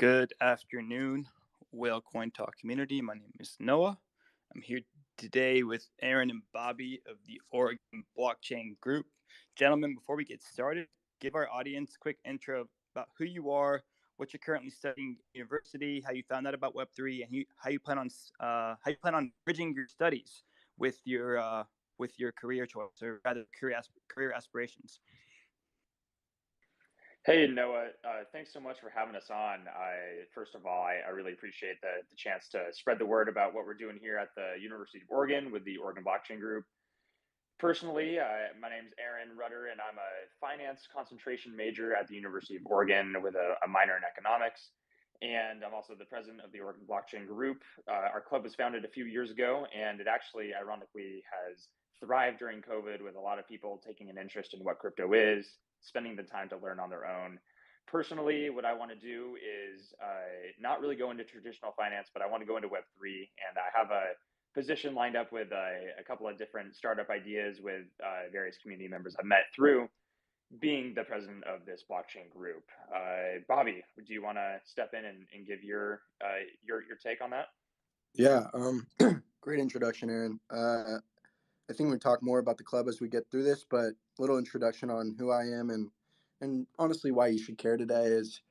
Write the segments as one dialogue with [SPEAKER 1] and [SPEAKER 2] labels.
[SPEAKER 1] Good afternoon, Whale Coin Talk community. My name is Noah. I'm here today with Aaron and Bobby of the Oregon Blockchain Group. Gentlemen, before we get started, give our audience a quick intro about who you are, what you're currently studying at university, how you found out about Web3, and how you plan on bridging your studies with your career choice, or rather career aspirations.
[SPEAKER 2] Hey, Noah, thanks so much for having us on. First of all, I really appreciate the chance to spread the word about what we're doing here at the University of Oregon with the Oregon Blockchain Group. Personally, my name's Aaron Rudder, and I'm a finance concentration major at the University of Oregon with a minor in economics. And I'm also the president of the Oregon Blockchain Group. Our club was founded a few years ago, and it actually, ironically, has thrived during COVID with a lot of people taking an interest in what crypto is, spending the time to learn on their own. Personally, what I want to do is not really go into traditional finance, but I want to go into Web3, and I have a position lined up with a couple of different startup ideas with various community members I've met through being the president of this blockchain group. Bobby, do you want to step in and give your take on that?
[SPEAKER 3] Yeah, great introduction, Aaron. I think we talk more about the club as we get through this, but a little introduction on who I am and honestly why you should care today is,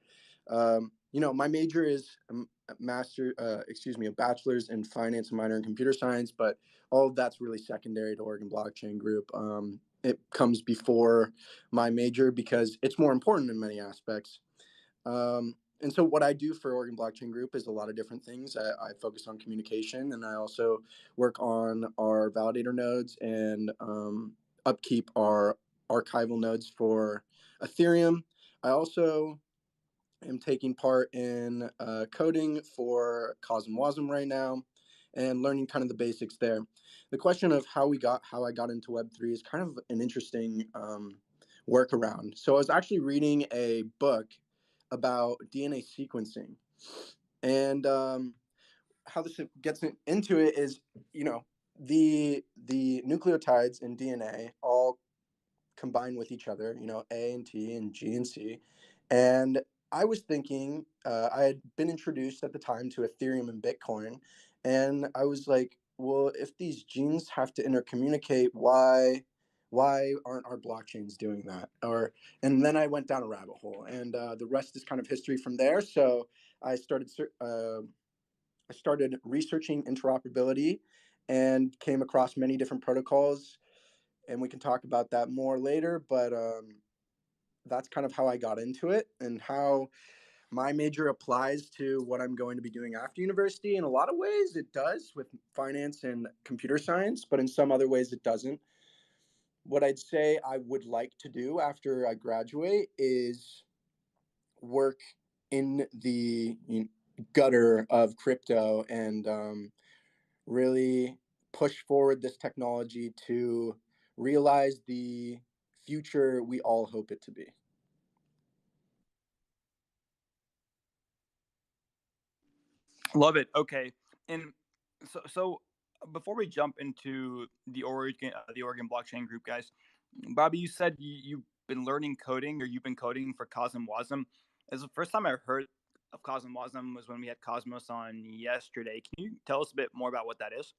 [SPEAKER 3] my major is a bachelor's in finance and minor in computer science, but all of that's really secondary to Oregon Blockchain Group. It comes before my major because it's more important in many aspects. And so what I do for Oregon Blockchain Group is a lot of different things. I focus on communication, and I also work on our validator nodes and upkeep our archival nodes for Ethereum. I also am taking part in coding for CosmWasm right now and learning kind of the basics there. The question of how I got into Web3 is kind of an interesting workaround. So I was actually reading a book about DNA sequencing, and how this gets into it is, the nucleotides in DNA all combine with each other, A and T and G and C. And I was thinking, I had been introduced at the time to Ethereum and Bitcoin. And I was like, well, if these genes have to intercommunicate, why aren't our blockchains doing that? And then I went down a rabbit hole, and the rest is kind of history from there. So I started researching interoperability and came across many different protocols, and we can talk about that more later, but that's kind of how I got into it and how my major applies to what I'm going to be doing after university. In a lot of ways, it does with finance and computer science, but in some other ways, it doesn't. What I'd say I would like to do after I graduate is work in the gutter of crypto and really push forward this technology to realize the future we all hope it to be.
[SPEAKER 1] Love it. Okay, and so before we jump into the Oregon Blockchain Group, guys, Bobby, you said you've been learning coding, or you've been coding for CosmWasm. As the first time I heard of CosmWasm was when we had Cosmos on yesterday. Can you tell us a bit more about what that is?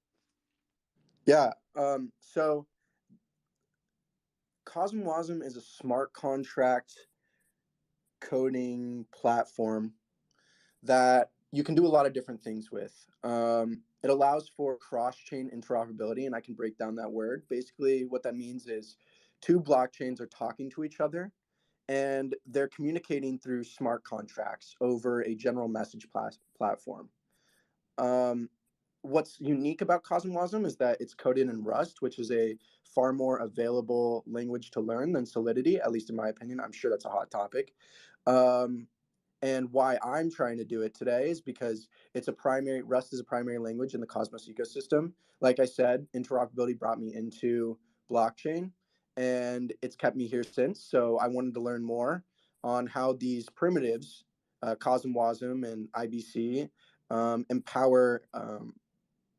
[SPEAKER 3] Yeah. So CosmWasm is a smart contract coding platform that you can do a lot of different things with. It allows for cross-chain interoperability, and I can break down that word. Basically, what that means is two blockchains are talking to each other, and they're communicating through smart contracts over a general message platform. What's unique about CosmWasm is that it's coded in Rust, which is a far more available language to learn than Solidity, at least in my opinion. I'm sure that's a hot topic. And why I'm trying to do it today is because Rust is a primary language in the Cosmos ecosystem. Like I said, interoperability brought me into blockchain, and it's kept me here since. So I wanted to learn more on how these primitives, CosmWasm and IBC, empower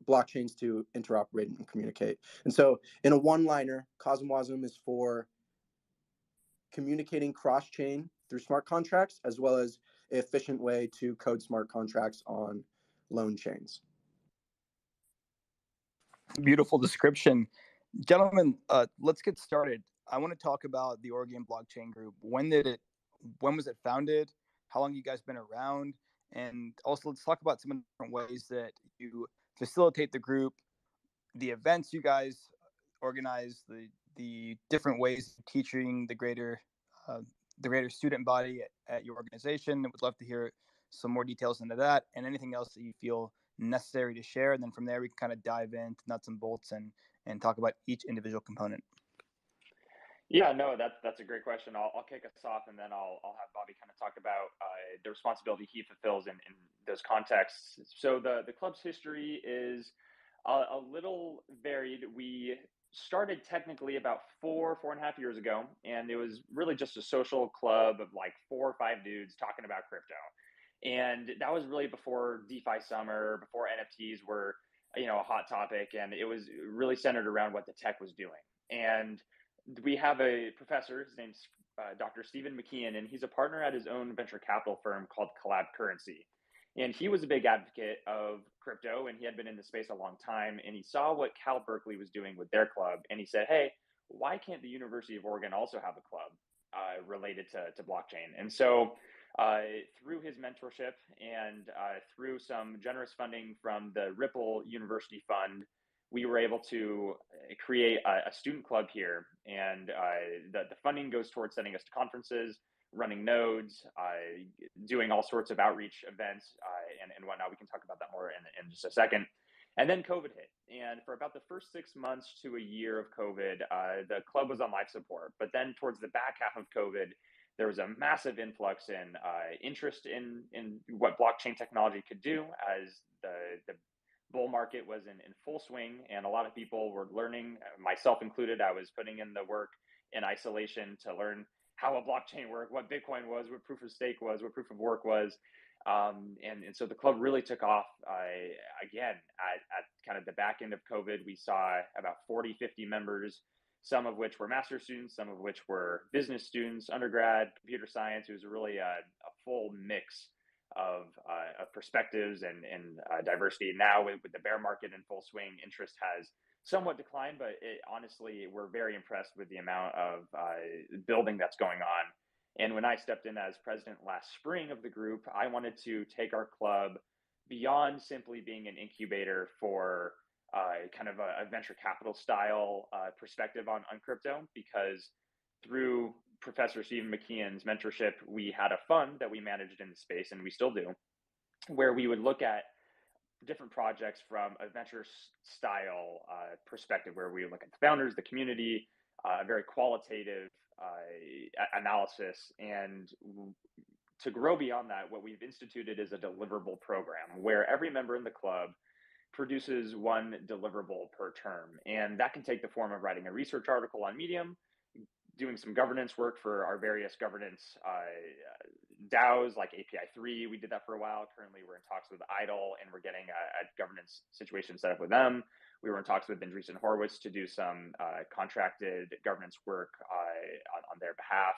[SPEAKER 3] blockchains to interoperate and communicate. And so in a one-liner, CosmWasm is for communicating cross-chain through smart contracts, as well as efficient way to code smart contracts on loan chains.
[SPEAKER 1] Beautiful description. Gentlemen, let's get started. I want to talk about the Oregon Blockchain Group. When was it founded? How long you guys been around? And also let's talk about some of the different ways that you facilitate the group, the events you guys organize, the different ways of teaching the greater student body at your organization. I would love to hear some more details into that and anything else that you feel necessary to share. And then from there, we can kind of dive into nuts and bolts and talk about each individual component.
[SPEAKER 2] Yeah, no, that's a great question. I'll kick us off, and then I'll have Bobby kind of talk about the responsibility he fulfills in those contexts. So the club's history is a little varied. We started technically about 4.5 years ago, and it was really just a social club of like 4 or 5 dudes talking about crypto. And that was really before DeFi summer, before NFTs were, a hot topic, and it was really centered around what the tech was doing. And we have a professor, his name's Dr. Stephen McKeon, and he's a partner at his own venture capital firm called Collab Currency. And he was a big advocate of crypto, and he had been in the space a long time, and he saw what Cal Berkeley was doing with their club, and he said, hey, why can't the University of Oregon also have a club related to blockchain? And so through his mentorship and through some generous funding from the Ripple University Fund, we were able to create a student club here, and the funding goes towards sending us to conferences, running nodes, doing all sorts of outreach events and whatnot. We can talk about that more in just a second. And then COVID hit, and for about the first 6 months to a year of COVID, the club was on life support. But then towards the back half of COVID, there was a massive influx in interest in what blockchain technology could do, as the bull market was in full swing, and a lot of people were learning, myself included. I was putting in the work in isolation to learn how a blockchain worked, what Bitcoin was, what proof of stake was, what proof of work was. And so the club really took off again at kind of the back end of COVID. We saw about 40, 50 members, some of which were master students, some of which were business students, undergrad, computer science. It was really a full mix of perspectives and diversity. Now with the bear market in full swing, interest has somewhat declined, but honestly, we're very impressed with the amount of building that's going on. And when I stepped in as president last spring of the group, I wanted to take our club beyond simply being an incubator for kind of a venture capital style perspective on crypto, because through Professor Stephen McKeon's mentorship, we had a fund that we managed in the space, and we still do, where we would look at different projects from a venture style perspective, where we look at the founders, the community, very qualitative analysis. And to grow beyond that, what we've instituted is a deliverable program where every member in the club produces one deliverable per term. And that can take the form of writing a research article on Medium, doing some governance work for our various governance DAOs like API3. We did that for a while. Currently, we're in talks with IDLE, and we're getting a governance situation set up with them. We were in talks with Andreessen Horowitz to do some contracted governance work on their behalf.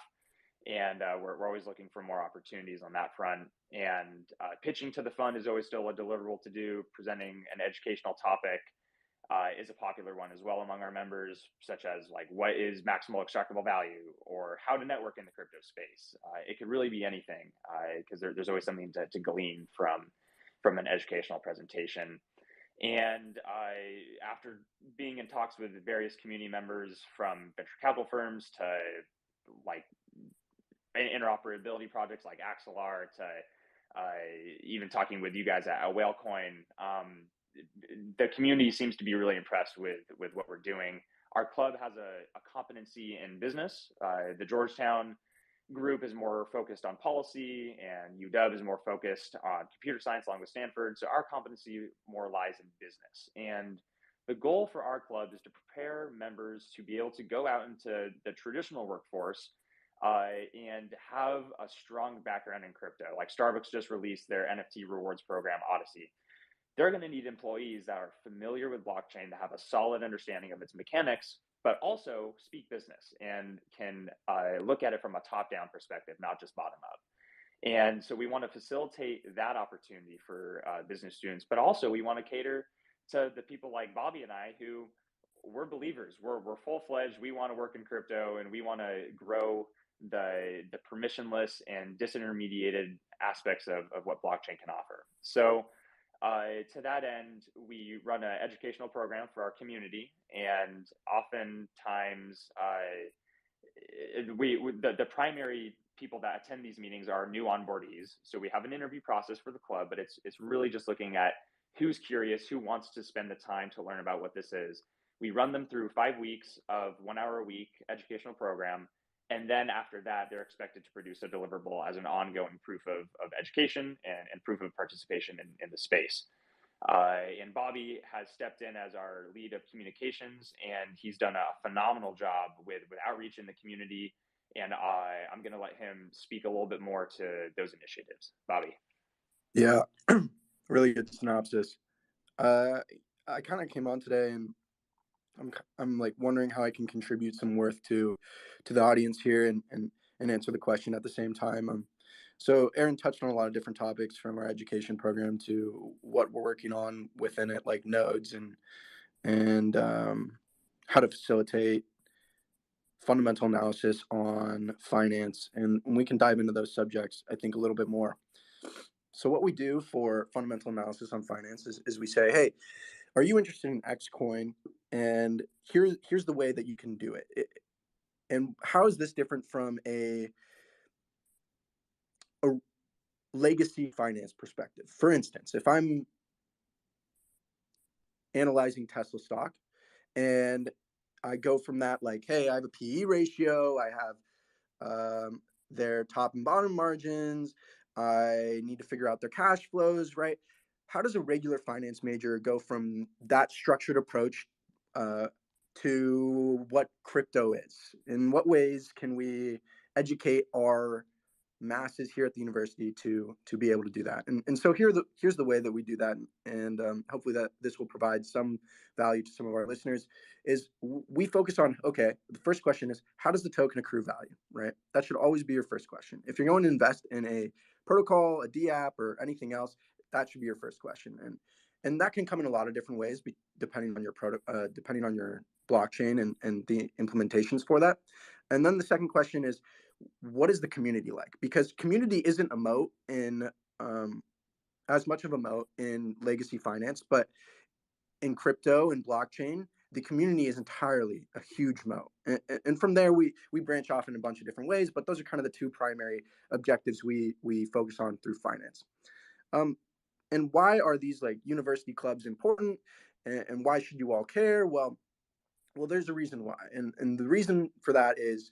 [SPEAKER 2] And we're always looking for more opportunities on that front. And pitching to the fund is always still a deliverable to do. Presenting an educational topic is a popular one as well among our members, such as like what is maximal extractable value, or how to network in the crypto space. It could really be anything, because there's always something to glean from an educational presentation. And after being in talks with various community members, from venture capital firms to like interoperability projects like Axelar, to even talking with you guys at Whalecoin, the community seems to be really impressed with what we're doing. Our club has a competency in business. The Georgetown group is more focused on policy, and UW is more focused on computer science, along with Stanford. So our competency more lies in business. And the goal for our club is to prepare members to be able to go out into the traditional workforce and have a strong background in crypto. Like Starbucks just released their NFT rewards program, Odyssey. They're going to need employees that are familiar with blockchain, that have a solid understanding of its mechanics, but also speak business and can look at it from a top-down perspective, not just bottom-up. And so we want to facilitate that opportunity for business students, but also we want to cater to the people like Bobby and I who we're believers. We're full fledged. We want to work in crypto and we want to grow the permissionless and disintermediated aspects of what blockchain can offer. So to that end, we run an educational program for our community, and oftentimes the primary people that attend these meetings are new onboardees. So we have an interview process for the club, but it's really just looking at who's curious, who wants to spend the time to learn about what this is. We run them through 5 weeks of 1 hour a week educational program. And then after that, they're expected to produce a deliverable as an ongoing proof of education and proof of participation in the space. And Bobby has stepped in as our lead of communications, and he's done a phenomenal job with outreach in the community. And I'm going to let him speak a little bit more to those initiatives. Bobby.
[SPEAKER 3] Yeah, really good synopsis. I kind of came on today, and I'm like wondering how I can contribute some worth to the audience here, and answer the question at the same time. So Aaron touched on a lot of different topics, from our education program to what we're working on within it, like nodes and how to facilitate fundamental analysis on finance, and we can dive into those subjects, I think, a little bit more. So what we do for fundamental analysis on finance is we say, hey, are you interested in X coin? And here's the way that you can do it. And how is this different from a legacy finance perspective? For instance, if I'm analyzing Tesla stock and I go from that, like, hey, I have a PE ratio, I have their top and bottom margins, I need to figure out their cash flows, right? How does a regular finance major go from that structured approach to what crypto is? In what ways can we educate our masses here at the university to be able to do that? And so here's the way that we do that, and hopefully that this will provide some value to some of our listeners. Is we focus on, okay, the first question is, how does the token accrue value, right? That should always be your first question. If you're going to invest in a protocol, a DApp, or anything else, that should be your first question. And that can come in a lot of different ways, depending on your depending on your blockchain and the implementations for that. And then the second question is, what is the community like? Because community isn't a moat in as much of a moat in legacy finance, but in crypto and blockchain, the community is entirely a huge moat. And from there, we branch off in a bunch of different ways, but those are kind of the two primary objectives we focus on through finance. And why are these like university clubs important, and why should you all care? Well, there's a reason why, and the reason for that is,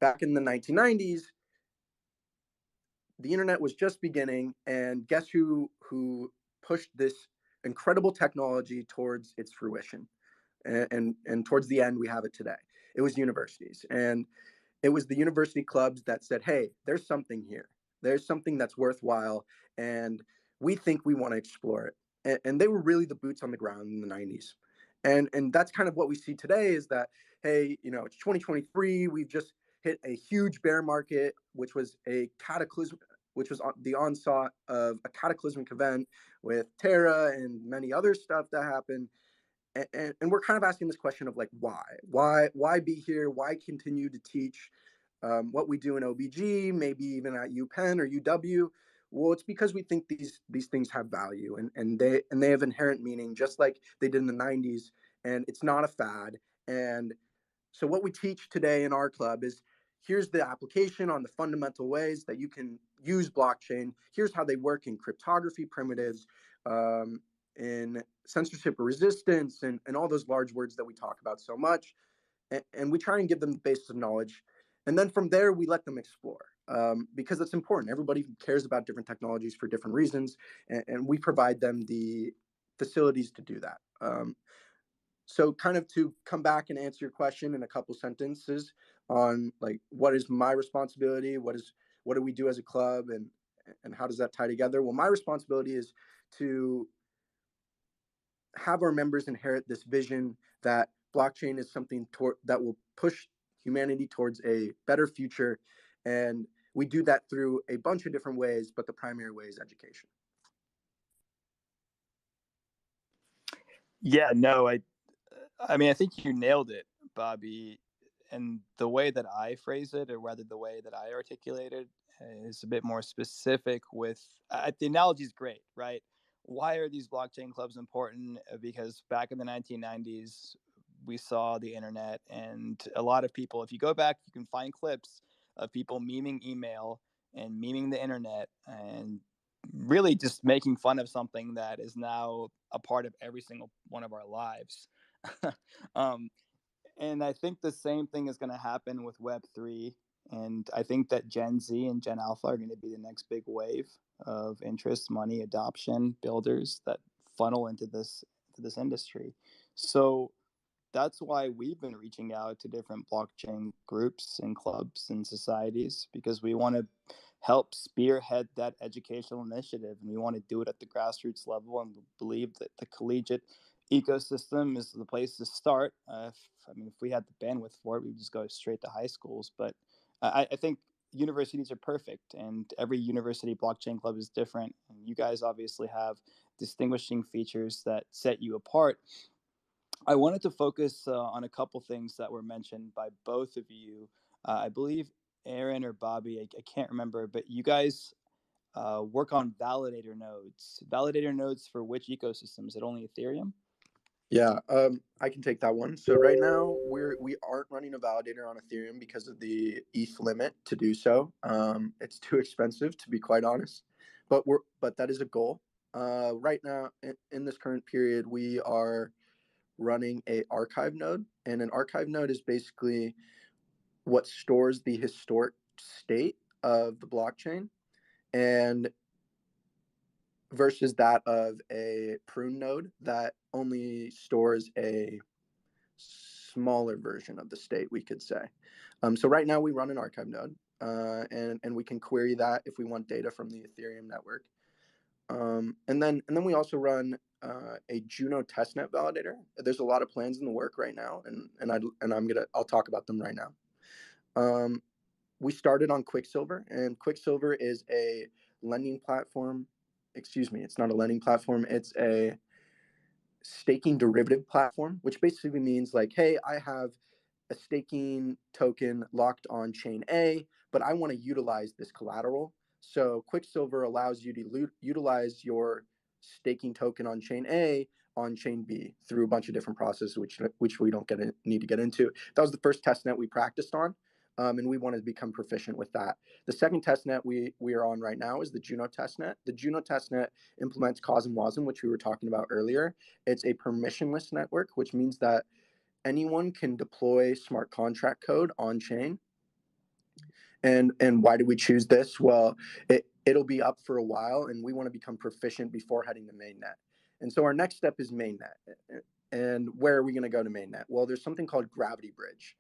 [SPEAKER 3] back in the 1990s, the internet was just beginning, and guess who pushed this incredible technology towards its fruition, and towards the end we have it today. It was universities, and it was the university clubs that said, hey, there's something here, there's something that's worthwhile, and we think we want to explore it. And they were really the boots on the ground in the 90s. And that's kind of what we see today, is that, hey, it's 2023, we've just hit a huge bear market, which was a cataclysm, which was the onslaught of a cataclysmic event with Terra and many other stuff that happened. And we're kind of asking this question of, like, why be here? Why continue to teach what we do in OBG, maybe even at UPenn or UW? Well, it's because we think these things have value, and they have inherent meaning, just like they did in the 90s. And it's not a fad. And so what we teach today in our club is, here's the application on the fundamental ways that you can use blockchain. Here's how they work in cryptography primitives, in censorship resistance, and all those large words that we talk about so much. And we try and give them the basis of knowledge. And then from there, we let them explore, because it's important. Everybody cares about different technologies for different reasons, and we provide them the facilities to do that. So kind of to come back and answer your question in a couple sentences on, like, what is my responsibility? What do we do as a club, and how does that tie together? Well, my responsibility is to have our members inherit this vision that blockchain is something that will push humanity towards a better future. And we do that through a bunch of different ways, but the primary way is education.
[SPEAKER 1] Yeah, no, I mean, I think you nailed it, Bobby. And the way that I phrase it, or rather the way that I articulate it, is a bit more specific with the analogy is great, right? Why are these blockchain clubs important? Because back in the 1990s, we saw the internet, and a lot of people, if you go back, you can find clips of people memeing email and memeing the internet and really just making fun of something that is now a part of every single one of our lives. um, and I think the same thing is going to happen with Web3. And I think that Gen Z and Gen Alpha are going to be the next big wave of interest, money, adoption, builders that funnel into this industry. So that's why we've been reaching out to different blockchain groups and clubs and societies, because we want to help spearhead that educational initiative, and we want to do it at the grassroots level, and believe that the collegiate ecosystem is the place to start. If we had the bandwidth for it, we would just go straight to high schools. But I think universities are perfect, and every university blockchain club is different. And you guys obviously have distinguishing features that set you apart. I wanted to focus on a couple things that were mentioned by both of you. I believe Aaron or Bobby, I can't remember, but you guys work on validator nodes. Validator nodes for which ecosystem? Is it only Ethereum?
[SPEAKER 3] Yeah, I can take that one. So right now we aren't running a validator on Ethereum because of the ETH limit to do so. It's too expensive, to be quite honest. But that is a goal. Right now, in this current period, we are running a archive node, and an archive node is basically what stores the historic state of the blockchain, and versus that of a prune node that only stores a smaller version of the state, we could say. So right now we run an archive node, and we can query that if we want data from the Ethereum network. And then we also run a Juno testnet validator. There's a lot of plans in the work right now, I'll talk about them right now. We started on Quicksilver, and Quicksilver is a lending platform. Excuse me, it's not a lending platform. It's a staking derivative platform, which basically means like, hey, I have a staking token locked on chain A, but I want to utilize this collateral. So Quicksilver allows you to utilize your staking token on chain A on chain B through a bunch of different processes, which we don't need to get into. That was the first testnet we practiced on, and we wanted to become proficient with that. The second testnet we are on right now is the Juno testnet. The Juno testnet implements COSM WASM, which we were talking about earlier. It's a permissionless network, which means that anyone can deploy smart contract code on chain. And why do we choose this? Well, it'll be up for a while, and we want to become proficient before heading to mainnet. And so our next step is mainnet. And where are we going to go to mainnet? Well, there's something called Gravity Bridge.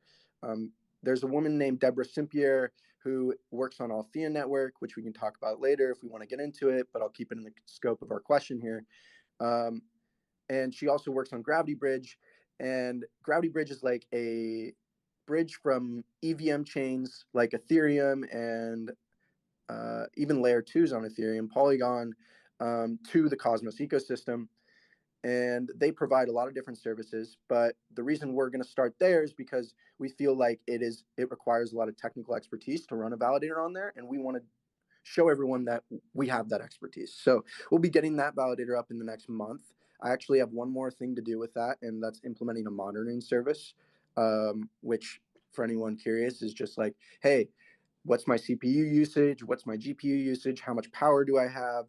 [SPEAKER 3] There's a woman named Deborah Simpier who works on Althea Network, which we can talk about later if we want to get into it, but I'll keep it in the scope of our question here. And she also works on Gravity Bridge. And Gravity Bridge is like a bridge from EVM chains like Ethereum and even layer 2s on Ethereum, Polygon, to the Cosmos ecosystem. And they provide a lot of different services. But the reason we're going to start there is because we feel like it requires a lot of technical expertise to run a validator on there. And we want to show everyone that we have that expertise. So we'll be getting that validator up in the next month. I actually have one more thing to do with that, and that's implementing a monitoring service, which for anyone curious is just like, hey, what's my CPU usage? What's my GPU usage? How much power do I have?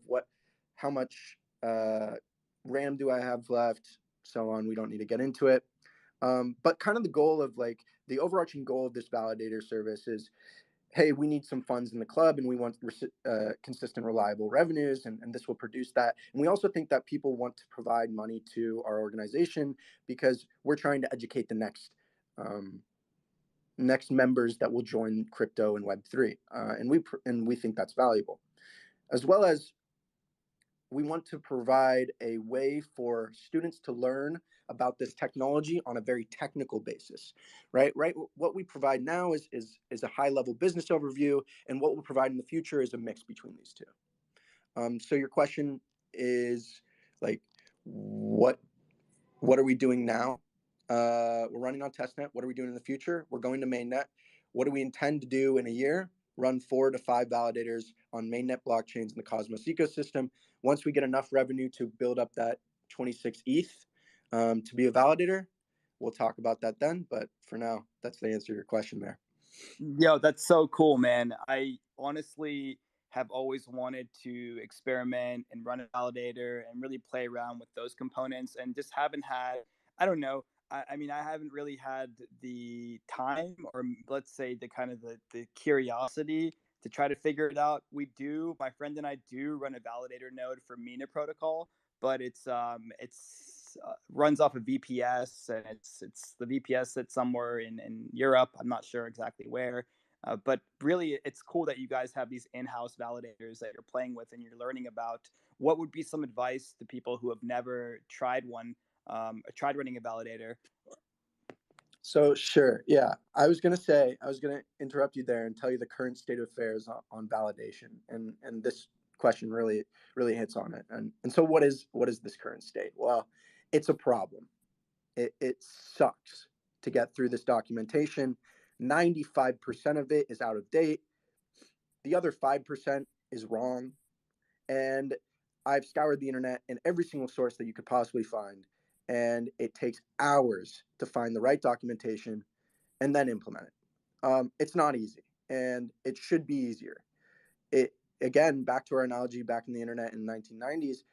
[SPEAKER 3] How much RAM do I have left? So on. We don't need to get into it. But kind of the overarching goal of this validator service is, hey, we need some funds in the club and we want consistent, reliable revenues, and this will produce that. And we also think that people want to provide money to our organization because we're trying to educate the next members that will join crypto and Web3. And we think that's valuable. As well as we want to provide a way for students to learn about this technology on a very technical basis, right? What we provide now is a high level business overview, and what we'll provide in the future is a mix between these two. So your question is like, what are we doing now? We're running on testnet. What are we doing in the future? We're going to mainnet. What do we intend to do in a year? Run 4 to 5 validators on mainnet blockchains in the Cosmos ecosystem. Once we get enough revenue to build up that 26 ETH to be a validator, we'll talk about that then. But for now, that's the answer to your question there.
[SPEAKER 1] Yo, that's so cool, man. I honestly have always wanted to experiment and run a validator and really play around with those components, and just haven't had, I don't know. I mean, I haven't really had the time, or let's say the kind of the curiosity to try to figure it out. My friend and I do run a validator node for Mina protocol, but it's runs off of VPS, and it's the VPS that's somewhere in Europe. I'm not sure exactly where. But really, it's cool that you guys have these in-house validators that you're playing with, and you're learning about. What would be some advice to people who have never tried tried running a validator?
[SPEAKER 3] So sure, yeah. I was gonna interrupt you there and tell you the current state of affairs on validation, and this question really hits on it. And so what is this current state? Well, it's a problem. It sucks to get through this documentation. 95% of it is out of date. The other 5% is wrong. And I've scoured the internet and every single source that you could possibly find. And it takes hours to find the right documentation and then implement it. It's not easy, and it should be easier. It again, back to our analogy back in the internet in the 1990s,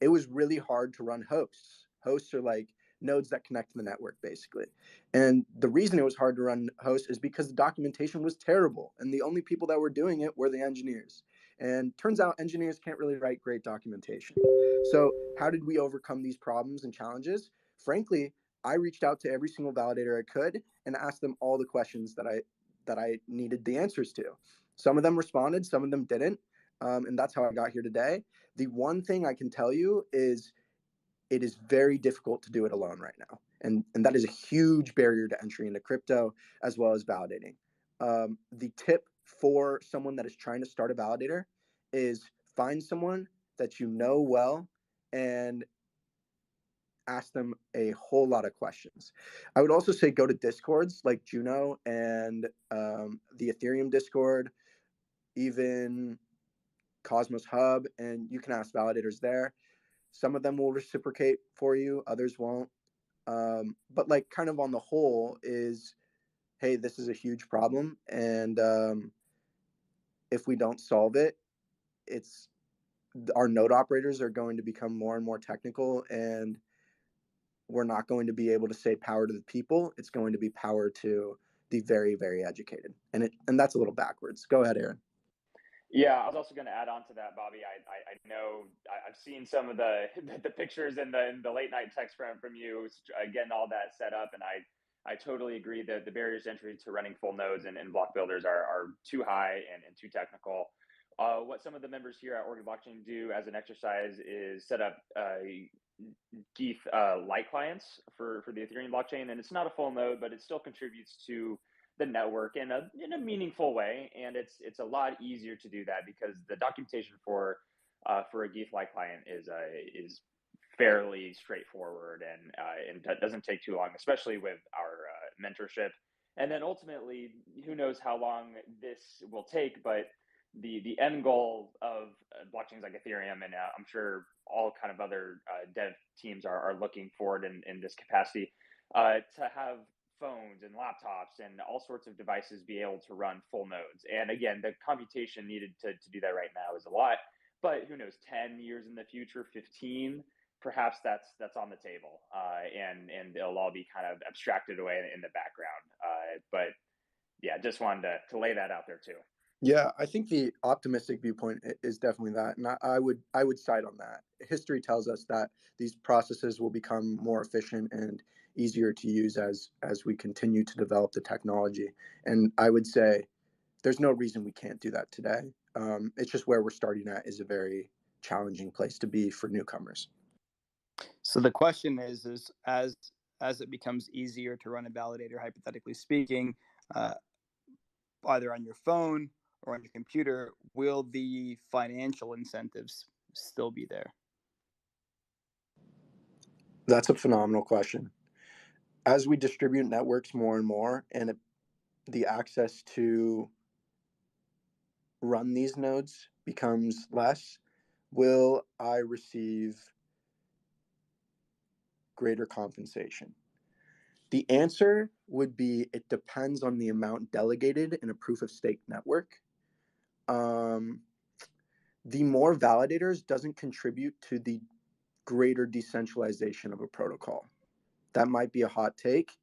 [SPEAKER 3] it was really hard to run hosts. Hosts are like nodes that connect to the network, basically. And the reason it was hard to run hosts is because the documentation was terrible, and the only people that were doing it were the engineers. And turns out engineers can't really write great documentation. So how did we overcome these problems and challenges? Frankly, I reached out to every single validator I could and asked them all the questions that I needed the answers to. Some of them responded, some of them didn't, and that's how I got here today. The one thing I can tell you is it is very difficult to do it alone right now. And that is a huge barrier to entry into crypto as well as validating. The tip for someone that is trying to start a validator is find someone that you know well and ask them a whole lot of questions. I would also say go to Discords like Juno and the Ethereum Discord, even Cosmos Hub, and you can ask validators there. Some of them will reciprocate for you, others won't. But like kind of on the whole is, hey, this is a huge problem, and if we don't solve it, it's our node operators are going to become more and more technical, and we're not going to be able to say power to the people. It's going to be power to the very, very educated, and that's a little backwards. Go ahead, Aaron.
[SPEAKER 2] Yeah, I was also going to add on to that, Bobby. I know I've seen some of the the pictures and the late night text from you getting all that set up, and I totally agree that the barriers to entry to running full nodes and block builders are too high and too technical. What some of the members here at Oregon Blockchain do as an exercise is set up ETH light clients for the Ethereum blockchain, and it's not a full node, but it still contributes to the network in a meaningful way, and it's a lot easier to do that because the documentation for a ETH light client is fairly straightforward, and that doesn't take too long, especially with our mentorship. And then ultimately, who knows how long this will take, but the end goal of blockchains like Ethereum, and I'm sure all kind of other dev teams are looking forward in this capacity, to have phones and laptops and all sorts of devices be able to run full nodes. And again, the computation needed to do that right now is a lot, but who knows, 10 years in the future, 15, perhaps that's on the table, and it'll all be kind of abstracted away in the background. But yeah, just wanted to lay that out there too.
[SPEAKER 3] Yeah, I think the optimistic viewpoint is definitely that, and I would side on that. History tells us that these processes will become more efficient and easier to use as we continue to develop the technology. And I would say there's no reason we can't do that today. It's just where we're starting at is a very challenging place to be for newcomers.
[SPEAKER 1] So the question is as it becomes easier to run a validator, hypothetically speaking, either on your phone or on your computer, will the financial incentives still be there?
[SPEAKER 3] That's a phenomenal question. As we distribute networks more and more, and the access to run these nodes becomes less, will I receive greater compensation? The answer would be it depends on the amount delegated in a proof of stake network. The more validators doesn't contribute to the greater decentralization of a protocol. That might be a hot take.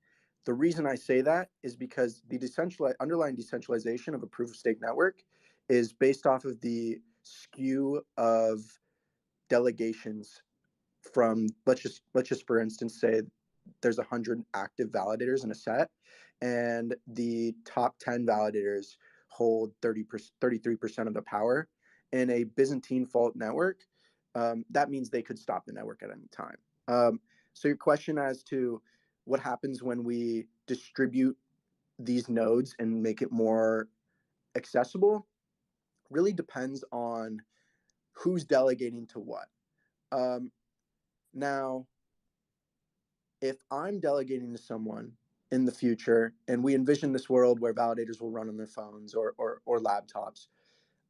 [SPEAKER 3] The reason I say that is because the underlying decentralization of a proof of stake network is based off of the skew of delegations from, let's just for instance say there's 100 active validators in a set, and the top 10 validators hold 33% of the power. In a Byzantine fault network, that means they could stop the network at any time. So your question as to what happens when we distribute these nodes and make it more accessible really depends on who's delegating to what. Now, if I'm delegating to someone in the future and we envision this world where validators will run on their phones or laptops,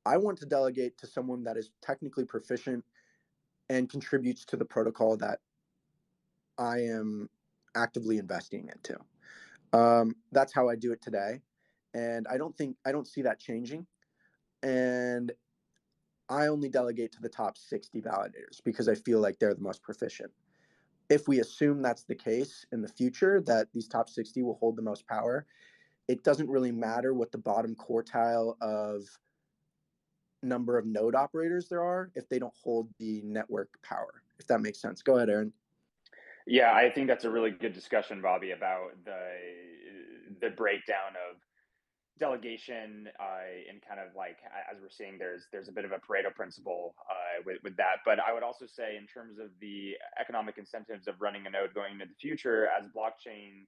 [SPEAKER 3] I want to delegate to someone that is technically proficient and contributes to the protocol that I am actively investing into. That's how I do it today. And I don't see that changing. And I only delegate to the top 60 validators because I feel like they're the most proficient. If we assume that's the case in the future, that these top 60 will hold the most power, it doesn't really matter what the bottom quartile of number of node operators there are if they don't hold the network power, if that makes sense. Go ahead, Aaron.
[SPEAKER 2] Yeah, I think that's a really good discussion, Bobby, about the breakdown of delegation and kind of like, as we're seeing, there's a bit of a Pareto principle with that. But I would also say in terms of the economic incentives of running a node going into the future, as blockchain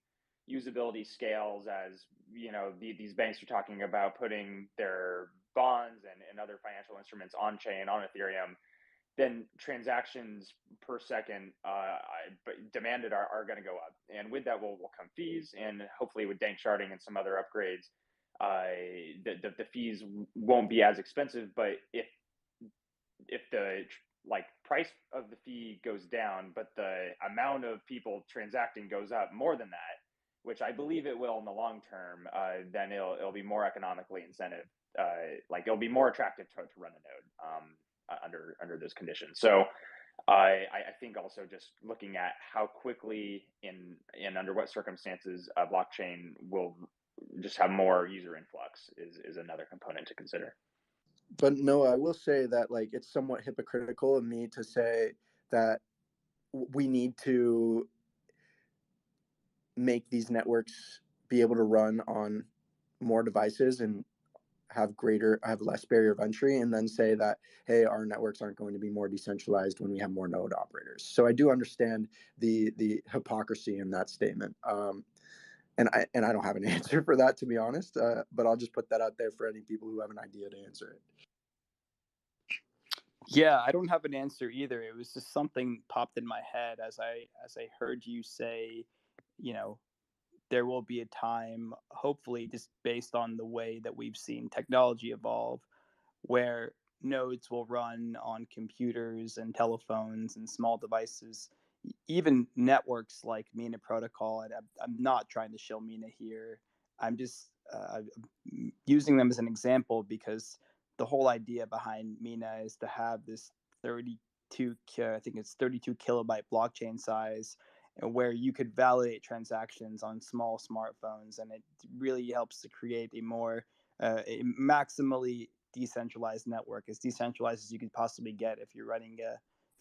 [SPEAKER 2] usability scales, as you know, these banks are talking about putting their bonds and other financial instruments on chain on Ethereum, then transactions per second demanded are going to go up, and with that will come fees, and hopefully with dank sharding and some other upgrades, the fees won't be as expensive. But if the like price of the fee goes down, but the amount of people transacting goes up more than that, which I believe it will in the long term, then it'll be more economically incentive. Like it'll be more attractive to run a node under those conditions. So I think also just looking at how quickly and under what circumstances a blockchain will just have more user influx is another component to consider.
[SPEAKER 3] But no, I will say that like it's somewhat hypocritical of me to say that we need to make these networks be able to run on more devices and have less barrier of entry, and then say that, hey, our networks aren't going to be more decentralized when we have more node operators. So I do understand the hypocrisy in that statement. And I don't have an answer for that, to be honest, but I'll just put that out there for any people who have an idea to answer it.
[SPEAKER 1] Yeah, I don't have an answer either. It was just something popped in my head as I heard you say, you know, there will be a time, hopefully just based on the way that we've seen technology evolve, where nodes will run on computers and telephones and small devices, even networks like Mina Protocol. And I'm not trying to shill Mina here. I'm just using them as an example because the whole idea behind Mina is to have this 32, I think it's 32 kilobyte blockchain size, where you could validate transactions on small smartphones, and it really helps to create a more a maximally decentralized network, as decentralized as you could possibly get if you're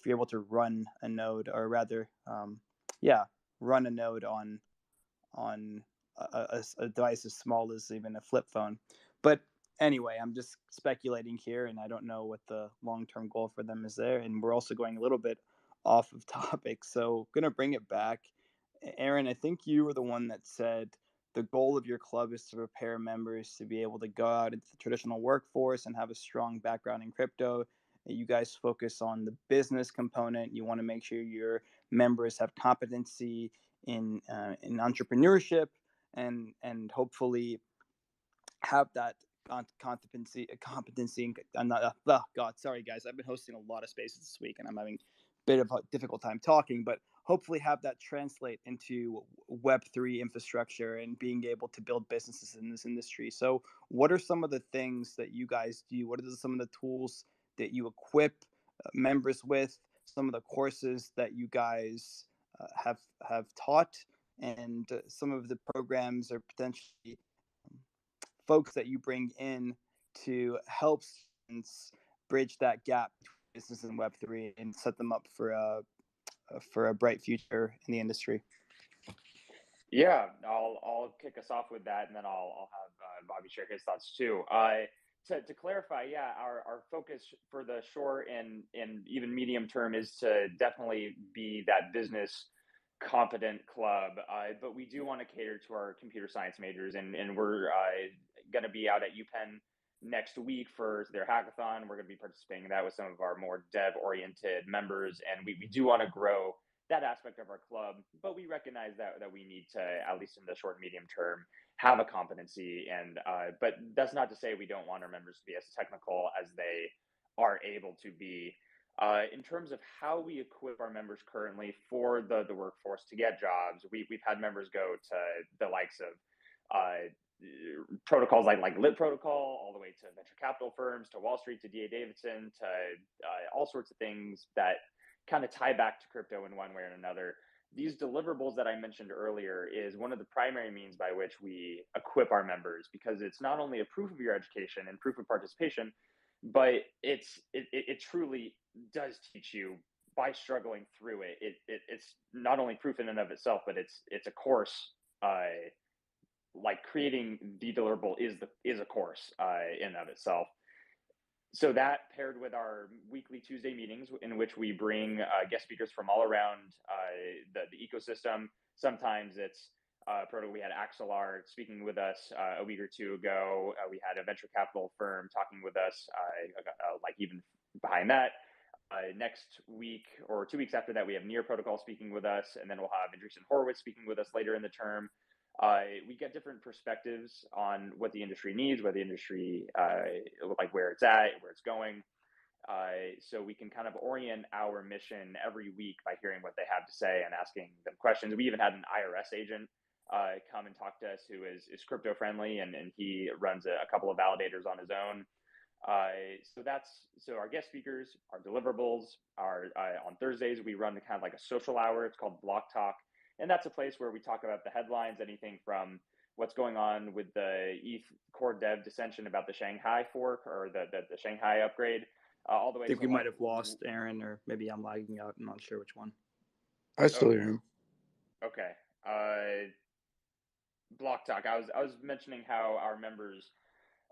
[SPEAKER 1] able to run a node, or rather, run a node on a device as small as even a flip phone. But anyway, I'm just speculating here, and I don't know what the long-term goal for them is there. And we're also going a little bit off of topic, so gonna bring it back. Aaron, I think you were the one that said the goal of your club is to prepare members to be able to go out into the traditional workforce and have a strong background in crypto. You guys focus on the business component. You want to make sure your members have competency in entrepreneurship and hopefully have that competency. I'm not. Oh God, sorry guys. I've been hosting a lot of spaces this week, and I'm having a bit of a difficult time talking. But hopefully, have that translate into Web3 infrastructure and being able to build businesses in this industry. So, what are some of the things that you guys do? What are some of the tools that you equip members with? Some of the courses that you guys have taught, and some of the programs or potentially folks that you bring in to help students bridge that gap between business and Web3 and set them up for a bright future in the industry.
[SPEAKER 2] Yeah, I'll kick us off with that, and then I'll have Bobby share his thoughts too. To clarify, yeah, our focus for the short and even medium term is to definitely be that business competent club, but we do want to cater to our computer science majors, and we're going to be out at UPenn next week for their hackathon. We're going to be participating in that with some of our more dev oriented members, and we do want to grow that aspect of our club, but we recognize that we need to, at least in the short and medium term, have a competency. And but that's not to say we don't want our members to be as technical as they are able to be. In terms of how we equip our members currently for the workforce to get jobs, we've had members go to the likes of protocols like Lit Protocol, all the way to venture capital firms, to Wall Street, to DA Davidson, to all sorts of things that kind of tie back to crypto in one way or another. These deliverables that I mentioned earlier is one of the primary means by which we equip our members, because it's not only a proof of your education and proof of participation, but it truly does teach you by struggling through it. It's not only proof in and of itself, but it's a course. Like creating the deliverable is a course in and of itself. So that paired with our weekly Tuesday meetings, in which we bring guest speakers from all around the ecosystem. Sometimes it's we had Axelar speaking with us a week or two ago. We had a venture capital firm talking with us, like even behind that. Next week or 2 weeks after that, we have Near Protocol speaking with us, and then we'll have Andreessen Horowitz speaking with us later in the term. We get different perspectives on what the industry needs, where the industry, like where it's at, where it's going. So we can kind of orient our mission every week by hearing what they have to say and asking them questions. We even had an IRS agent come and talk to us who is crypto friendly, and he runs a couple of validators on his own. So our guest speakers, our deliverables, are on Thursdays we run kind of like a social hour. It's called Block Talk. And that's a place where we talk about the headlines, anything from what's going on with the ETH core dev dissension about the Shanghai fork or the Shanghai upgrade, all the way
[SPEAKER 1] I think
[SPEAKER 2] to
[SPEAKER 1] we might have lost Aaron, or maybe I'm lagging out. I'm not sure which one.
[SPEAKER 3] I still hear him.
[SPEAKER 2] Okay. Block Talk. I was mentioning how our members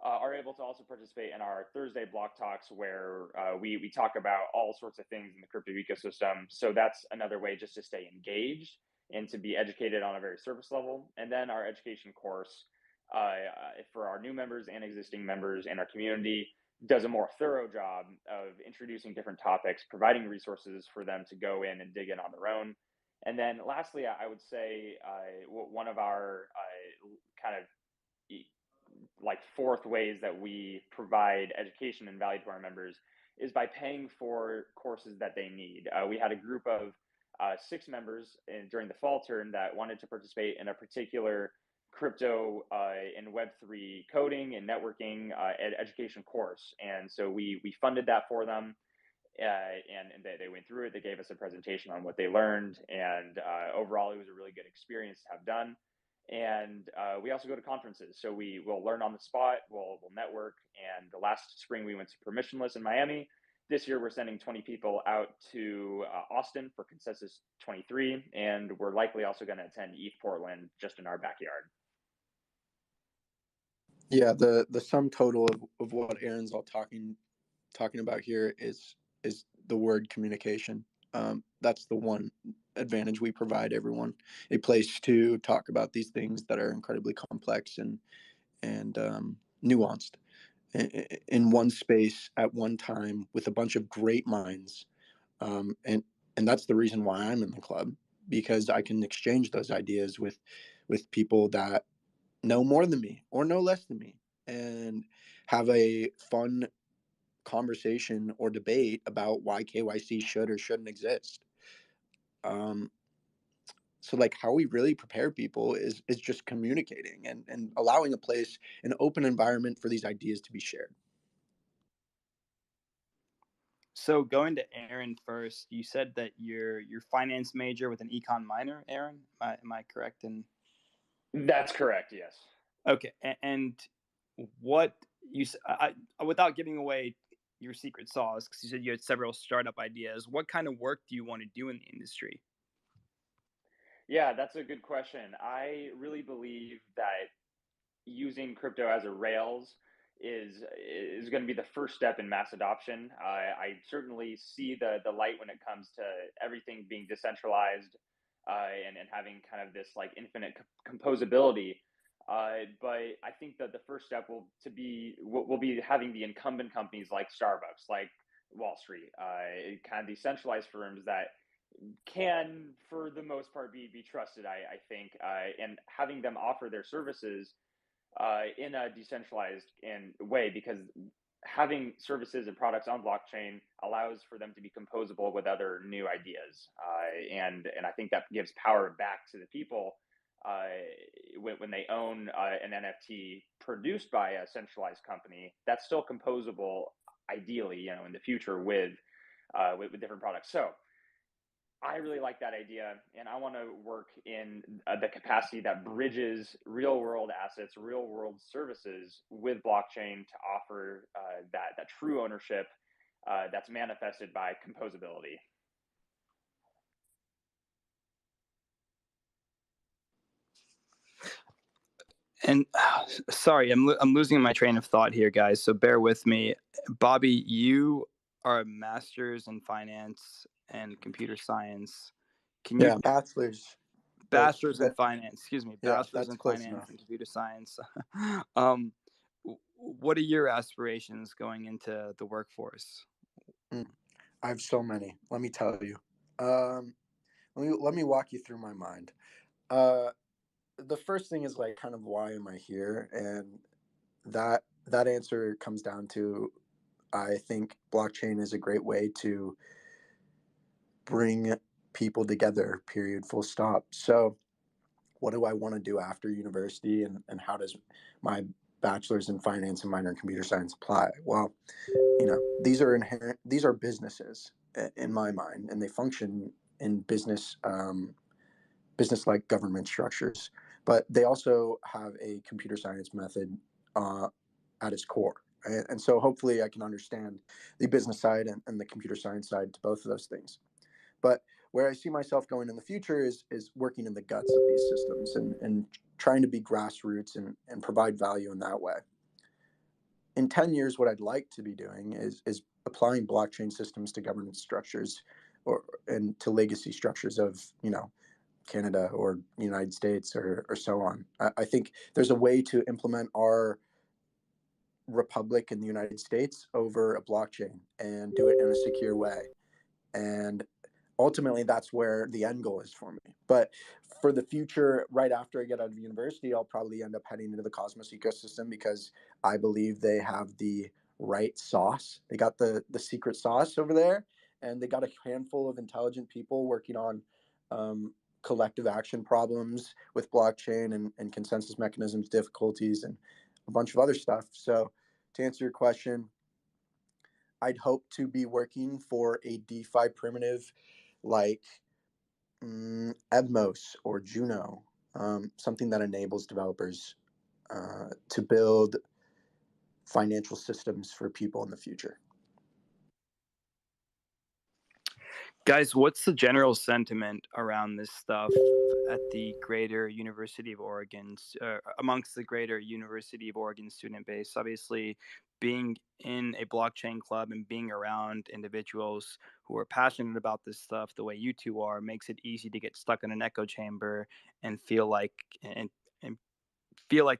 [SPEAKER 2] are able to also participate in our Thursday Block Talks, where we talk about all sorts of things in the crypto ecosystem. So that's another way just to stay engaged and to be educated on a very surface level. And then our education course for our new members and existing members in our community does a more thorough job of introducing different topics, providing resources for them to go in and dig in on their own. And then lastly, I would say one of our kind of like fourth ways that we provide education and value to our members is by paying for courses that they need. We had a group of 6 members during the fall term that wanted to participate in a particular crypto and Web3 coding and networking education course. And so we funded that for them. And they went through it. They gave us a presentation on what they learned. And overall, it was a really good experience to have done. And we also go to conferences. So we will learn on the spot, we'll network. And the last spring, we went to Permissionless in Miami. This year, we're sending 20 people out to Austin for Consensus 23. And we're likely also going to attend ETH Portland just in our backyard.
[SPEAKER 3] Yeah, the sum total of what Aaron's all talking about here is the word communication. That's the one advantage we provide everyone: a place to talk about these things that are incredibly complex and nuanced in one space at one time with a bunch of great minds. And that's the reason why I'm in the club, because I can exchange those ideas with people that know more than me or know less than me, and have a fun conversation or debate about why KYC should or shouldn't exist. Um, so like how we really prepare people is just communicating and allowing a place, an open environment for these ideas to be shared.
[SPEAKER 1] So going to Aaron first, you said that you're finance major with an econ minor, Aaron. Am I correct? And
[SPEAKER 2] That's correct. Yes.
[SPEAKER 1] okay, and what you without giving away your secret sauce, because you said you had several startup ideas. What kind of work do you want to do in the industry?
[SPEAKER 2] Yeah, that's a good question. I really believe that using crypto as a rails is going to be the first step in mass adoption. I certainly see the light when it comes to everything being decentralized, and having kind of this like infinite composability. But I think that the first step will be having the incumbent companies like Starbucks, like Wall Street, kind of these centralized firms that can, for the most part, be trusted. I think, and having them offer their services in a decentralized way, because having services and products on blockchain allows for them to be composable with other new ideas, and I think that gives power back to the people when they own an NFT produced by a centralized company that's still composable, ideally, in the future with different products. So I really like that idea, and I want to work in the capacity that bridges real world assets, real world services with blockchain to offer that true ownership that's manifested by composability.
[SPEAKER 1] And sorry, I'm losing my train of thought here, guys. So bear with me. Bobby, you are a master's in finance and computer science. Can you
[SPEAKER 3] Yeah, bachelor's.
[SPEAKER 1] bachelor's in
[SPEAKER 3] That
[SPEAKER 1] finance? Excuse me,
[SPEAKER 3] yeah,
[SPEAKER 1] bachelor's
[SPEAKER 3] that's
[SPEAKER 1] in
[SPEAKER 3] close
[SPEAKER 1] finance
[SPEAKER 3] enough.
[SPEAKER 1] and computer science. um, what are your aspirations going into the workforce?
[SPEAKER 3] I have so many. Let me tell you. Um, let me walk you through my mind. Uh, the first thing is like kind of why am I here, and that answer comes down to, I think blockchain is a great way to bring people together. Period. Full stop. So what do I want to do after university, and how does my bachelor's in finance and minor in computer science apply? Well, these are businesses in my mind, and they function in business like government structures, but they also have a computer science method uh, at its core. And so hopefully I can understand the business side and the computer science side to both of those things. But where I see myself going in the future is working in the guts of these systems, and trying to be grassroots and provide value in that way. In 10 years, what I'd like to be doing is applying blockchain systems to governance structures, and to legacy structures of, Canada or United States, or so on. I think there's a way to implement our republic in the United States over a blockchain and do it in a secure way. And ultimately, that's where the end goal is for me. But for the future, right after I get out of university, I'll probably end up heading into the Cosmos ecosystem, because I believe they have the right sauce. They got the secret sauce over there, and they got a handful of intelligent people working on collective action problems with blockchain and consensus mechanisms, difficulties, and a bunch of other stuff. So, to answer your question, I'd hope to be working for a DeFi primitive like Evmos or Juno, something that enables developers to build financial systems for people in the future.
[SPEAKER 1] Guys, what's the general sentiment around this stuff at the greater University of Oregon, amongst the greater University of Oregon student base? Obviously, being in a blockchain club and being around individuals who are passionate about this stuff the way you two are makes it easy to get stuck in an echo chamber and feel like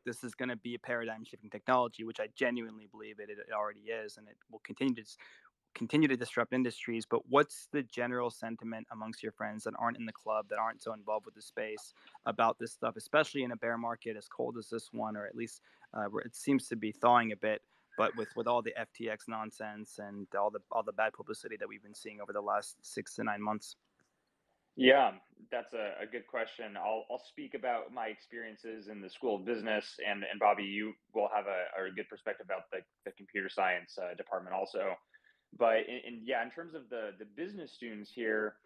[SPEAKER 1] this is going to be a paradigm shifting technology, which I genuinely believe it already is, and it will continue to disrupt industries. But what's the general sentiment amongst your friends that aren't in the club, that aren't so involved with the space about this stuff, especially in a bear market as cold as this one, or at least it seems to be thawing a bit, but with all the FTX nonsense and all the bad publicity that we've been seeing over the last 6 to 9 months?
[SPEAKER 2] Yeah, that's a good question. I'll speak about my experiences in the School of Business, and Bobby, you will have a good perspective about the computer science department also. But yeah, in terms of the business students here,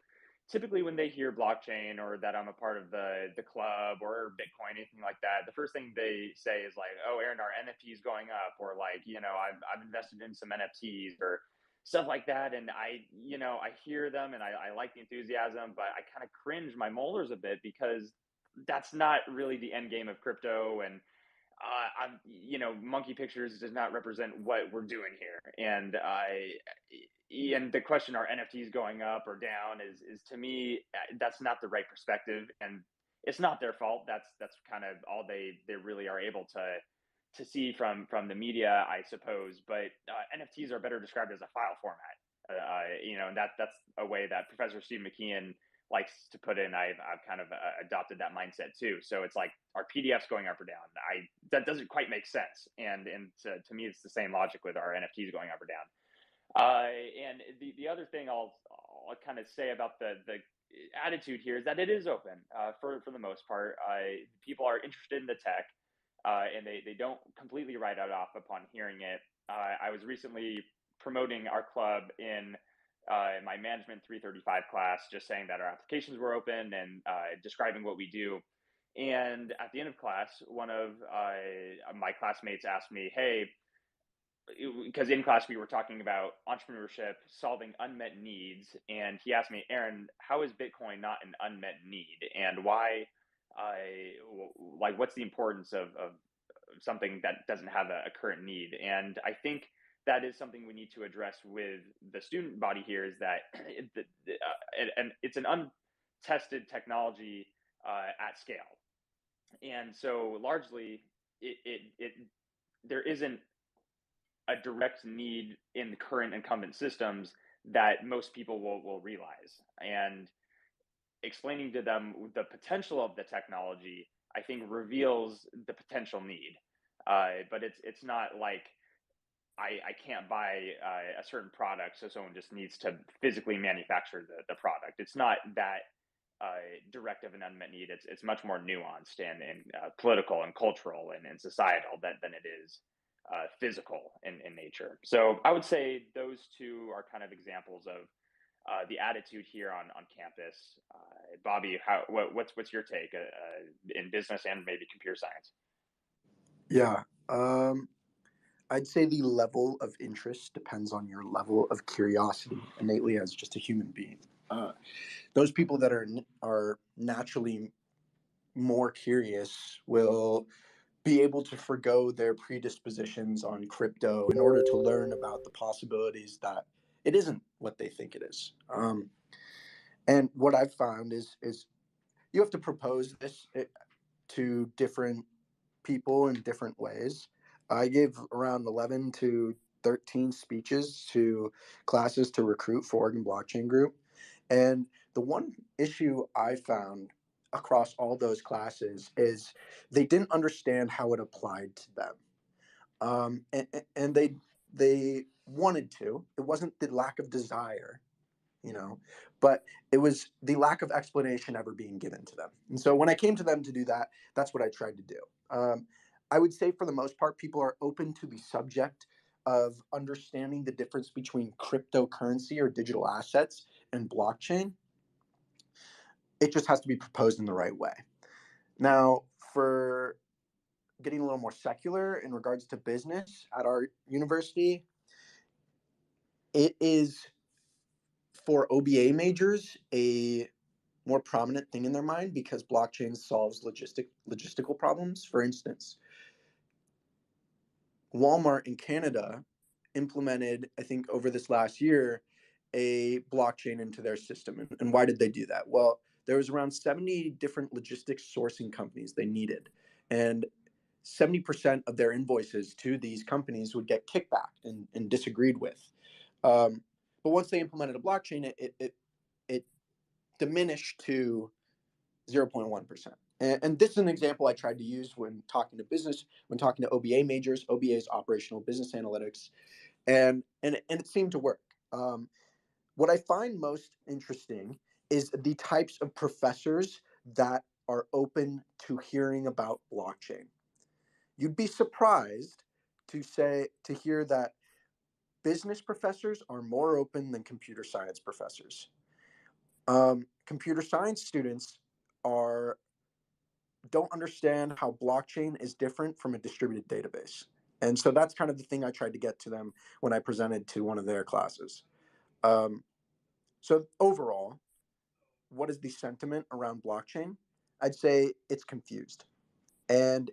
[SPEAKER 2] typically when they hear blockchain or that I'm a part of the club or Bitcoin, anything like that, the first thing they say is like, "Oh, Aaron, our NFT is going up," or like, I've invested in some NFTs or stuff like that. And I hear them and I like the enthusiasm, but I kind of cringe my molars a bit because that's not really the end game of crypto. And monkey pictures does not represent what we're doing here. And the question, are NFTs going up or down, is to me, that's not the right perspective, and it's not their fault. That's kind of all they really are able to see from the media, I suppose. But NFTs are better described as a file format. And that's a way that Professor Steve McKeon likes to put in. I've kind of adopted that mindset too. So it's like, are PDFs going up or down? That doesn't quite make sense. And to me, it's the same logic with our NFTs going up or down. And the other thing I'll kind of say about the attitude here is that it is open for the most part. People are interested in the tech, and they don't completely write it off upon hearing it. I was recently promoting our club in my management 335 class, just saying that our applications were open and describing what we do. And at the end of class, one of my classmates asked me, "Hey," because in class we were talking about entrepreneurship, solving unmet needs, and he asked me, "Aaron, how is Bitcoin not an unmet need, and why? What's the importance of something that doesn't have a current need?" And I think that is something we need to address with the student body here, is that and it's an untested technology at scale. And so largely it there isn't a direct need in the current incumbent systems that most people will realize. And explaining to them the potential of the technology, I think, reveals the potential need. But it's not like I can't buy a certain product, so someone just needs to physically manufacture the product. It's not that direct of an unmet need. It's much more nuanced and political and cultural and societal than it is physical in nature. So I would say those two are kind of examples of the attitude here on campus. Bobby, what's your take in business and maybe computer science?
[SPEAKER 3] Yeah. I'd say the level of interest depends on your level of curiosity innately as just a human being. Those people that are naturally more curious will be able to forgo their predispositions on crypto in order to learn about the possibilities that it isn't what they think it is. And what I've found is you have to propose this to different people in different ways. I gave around 11 to 13 speeches to classes to recruit for Oregon Blockchain Group. And the one issue I found across all those classes is they didn't understand how it applied to them. And they wanted to. It wasn't the lack of desire, but it was the lack of explanation ever being given to them. And so when I came to them to do that, that's what I tried to do. I would say for the most part, people are open to the subject of understanding the difference between cryptocurrency or digital assets and blockchain. It just has to be proposed in the right way. Now, for getting a little more secular in regards to business at our university, it is for OBA majors, a more prominent thing in their mind because blockchain solves logistical problems. For instance, Walmart in Canada implemented, I think over this last year, a blockchain into their system. And why did they do that? Well, there was around 70 different logistics sourcing companies they needed. And 70% of their invoices to these companies would get kickback and disagreed with. But once they implemented a blockchain, it diminished to 0.1%. And this is an example I tried to use when talking to business, when talking to OBA majors. OBA is operational business analytics, and it seemed to work. What I find most interesting is the types of professors that are open to hearing about blockchain. You'd be surprised to hear that business professors are more open than computer science professors. Computer science students don't understand how blockchain is different from a distributed database. And so that's kind of the thing I tried to get to them when I presented to one of their classes. So overall, what is the sentiment around blockchain? I'd say it's confused. And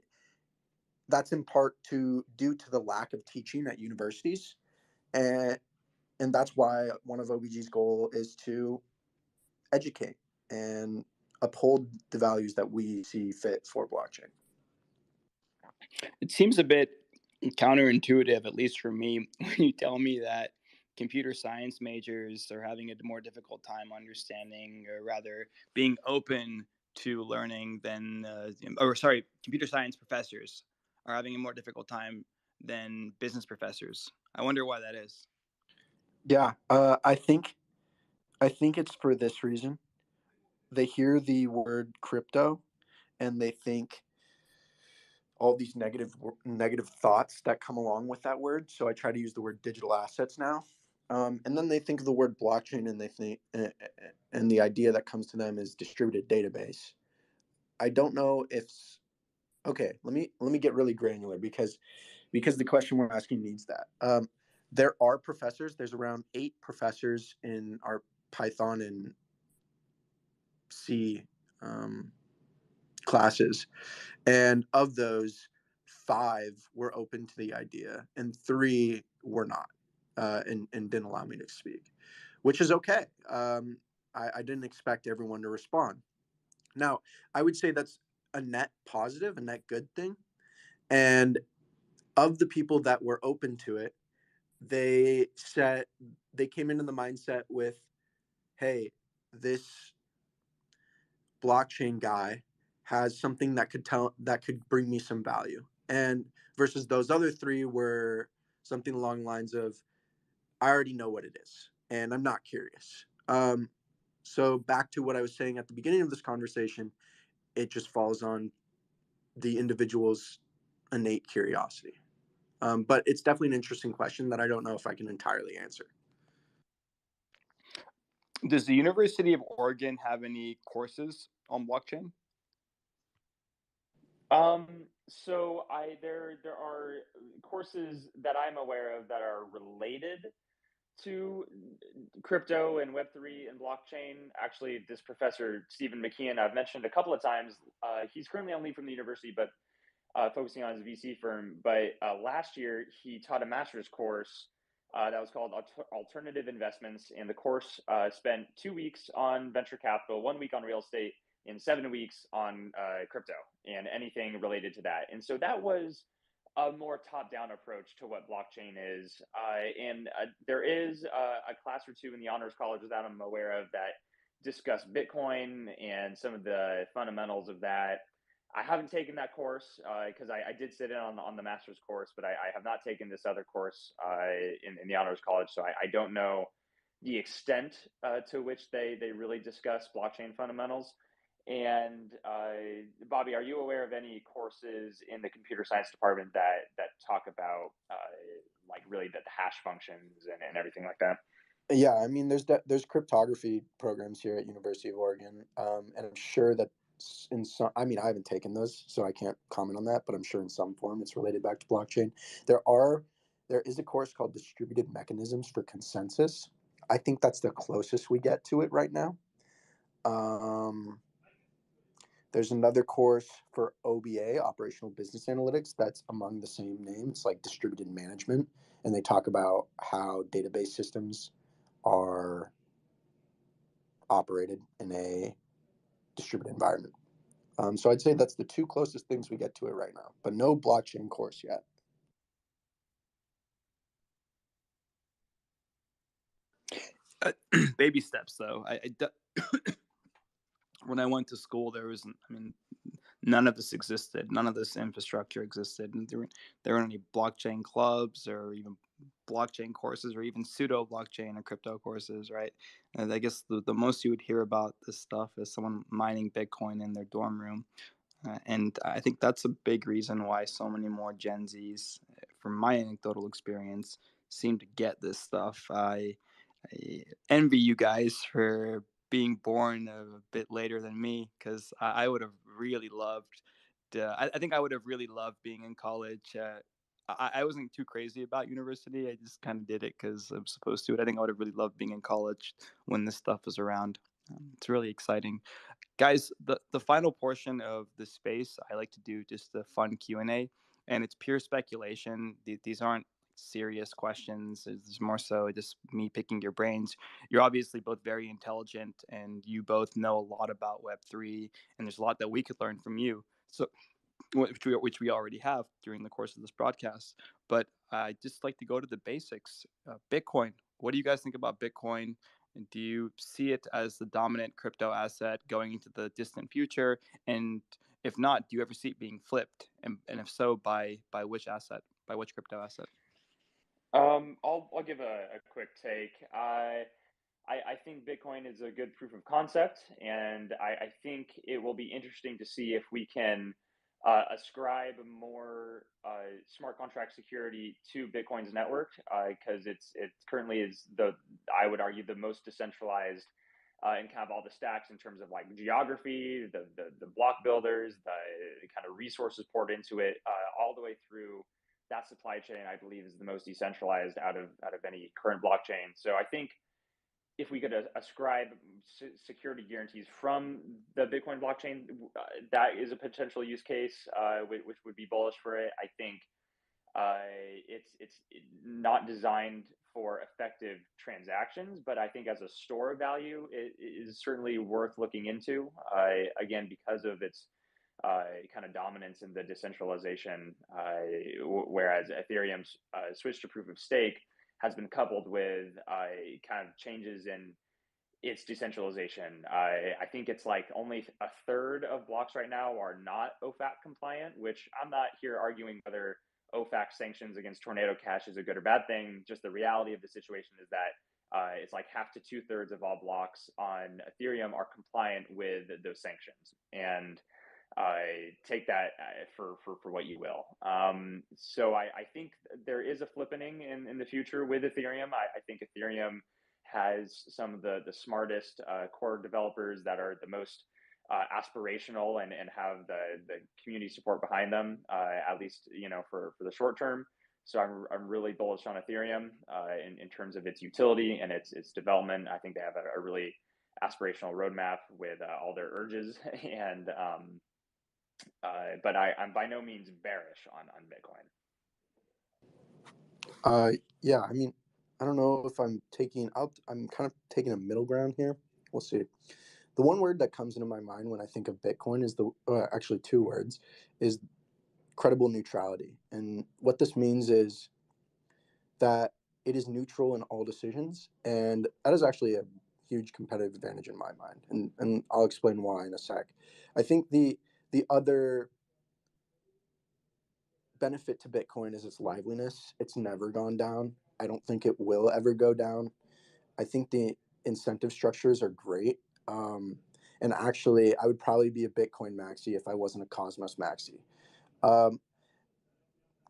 [SPEAKER 3] that's in part due to the lack of teaching at universities. And that's why one of OBG's goal is to educate and uphold the values that we see fit for blockchain.
[SPEAKER 1] It seems a bit counterintuitive, at least for me, when you tell me that computer science majors are having a more difficult time understanding, or rather being open to learning than, computer science professors are having a more difficult time than business professors. I wonder why that is.
[SPEAKER 3] Yeah, I think it's for this reason. They hear the word crypto and they think all these negative thoughts that come along with that word. So I try to use the word digital assets now. And then they think of the word blockchain and they think, and the idea that comes to them is distributed database. I don't know if, okay, let me get really granular because the question we're asking needs that. There are professors. There's around 8 professors in our Python and C classes, and of those, 5 were open to the idea, and 3 were not, and didn't allow me to speak, which is okay. I didn't expect everyone to respond. Now, I would say that's a net positive, a net good thing. And of the people that were open to it, they came into the mindset with, hey, this blockchain guy has something that could bring me some value. And versus those other 3 were something along the lines of, I already know what it is and I'm not curious. So back to what I was saying at the beginning of this conversation, it just falls on the individual's innate curiosity. But it's definitely an interesting question that I don't know if I can entirely answer.
[SPEAKER 1] Does the University of Oregon have any courses on blockchain?
[SPEAKER 2] So there are courses that I'm aware of that are related to crypto and Web3 and blockchain. Actually, this professor, Stephen McKeon, I've mentioned a couple of times. He's currently on leave from the university, but focusing on his VC firm. But last year, he taught a master's course that was called Alternative Investments. And the course spent 2 weeks on venture capital, 1 week on real estate, and 7 weeks on crypto and anything related to that. And so that was a more top-down approach to what blockchain is. And there is a class or 2 in the honors college that I'm aware of that discuss Bitcoin and some of the fundamentals of that. I haven't taken that course because I did sit in on the master's course, but I have not taken this other course in the honors college. So I don't know the extent to which they really discuss blockchain fundamentals. And Bobby, are you aware of any courses in the computer science department that talk about like really the hash functions and everything like that?
[SPEAKER 3] Yeah, I mean, there's cryptography programs here at University of Oregon, and I'm sure that in some, I mean, I haven't taken those, so I can't comment on that, but I'm sure in some form it's related back to blockchain. There is a course called Distributed Mechanisms for Consensus. I think that's the closest we get to it right now. There's another course for OBA, Operational Business Analytics, that's among the same names, like distributed management, and they talk about how database systems are operated in a distributed environment. So I'd say that's the two closest things we get to it right now, but no blockchain course yet.
[SPEAKER 1] Baby steps, though. When I went to school, none of this existed. None of this infrastructure existed. And there weren't any blockchain clubs or even blockchain courses or even pseudo blockchain or crypto courses, right? And I guess the most you would hear about this stuff is someone mining Bitcoin in their dorm room. And I think that's a big reason why so many more Gen Zs, from my anecdotal experience, seem to get this stuff. I envy you guys for being born a bit later than me, because I would have really loved I think I would have really loved being in college. I wasn't too crazy about university. I just kind of did it because I'm supposed to. I think I would have really loved being in college when this stuff was around. It's really exciting. Guys, the final portion of the space, I like to do just a fun Q&A, and it's pure speculation. These aren't serious questions. It's more so just me picking your brains. You're obviously both very intelligent, and you both know a lot about Web3, and there's a lot that we could learn from you. So, which we already have during the course of this broadcast. But I just like to go to the basics. Bitcoin. What do you guys think about Bitcoin? And do you see it as the dominant crypto asset going into the distant future? And if not, do you ever see it being flipped? And if so, by which asset? By which crypto asset?
[SPEAKER 2] I'll give a quick take. I think Bitcoin is a good proof of concept, and I think it will be interesting to see if we can ascribe more smart contract security to Bitcoin's network, because it currently is I would argue the most decentralized in kind of all the stacks in terms of like geography, the block builders, the kind of resources poured into it, all the way through. That supply chain, I believe, is the most decentralized out of any current blockchain. So I think if we could ascribe security guarantees from the Bitcoin blockchain, that is a potential use case, which would be bullish for it. I think it's not designed for effective transactions, but I think as a store of value, it is certainly worth looking into. Again, because of its kind of dominance in the decentralization, whereas Ethereum's switch to proof of stake has been coupled with kind of changes in its decentralization. I think it's like only a third of blocks right now are not OFAC compliant, which I'm not here arguing whether OFAC sanctions against Tornado Cash is a good or bad thing. Just the reality of the situation is that it's like half to 2/3 of all blocks on Ethereum are compliant with those sanctions. And take that for what you will. So I think there is a flippening in the future with Ethereum. I think Ethereum has some of the smartest core developers that are the most aspirational and have the community support behind them, at least for the short term. So I'm really bullish on Ethereum in terms of its utility and its development. I think they have a really aspirational roadmap with all their urges and but I'm by no means bearish on Bitcoin.
[SPEAKER 3] Yeah, I mean, I don't know if I'm kind of taking a middle ground here. We'll see. The one word that comes into my mind when I think of Bitcoin is actually two words, is credible neutrality. And what this means is that it is neutral in all decisions, and that is actually a huge competitive advantage in my mind. And I'll explain why in a sec. I think the other benefit to Bitcoin is its liveliness. It's never gone down. I don't think it will ever go down. I think the incentive structures are great. And actually, I would probably be a Bitcoin maxi if I wasn't a Cosmos maxi.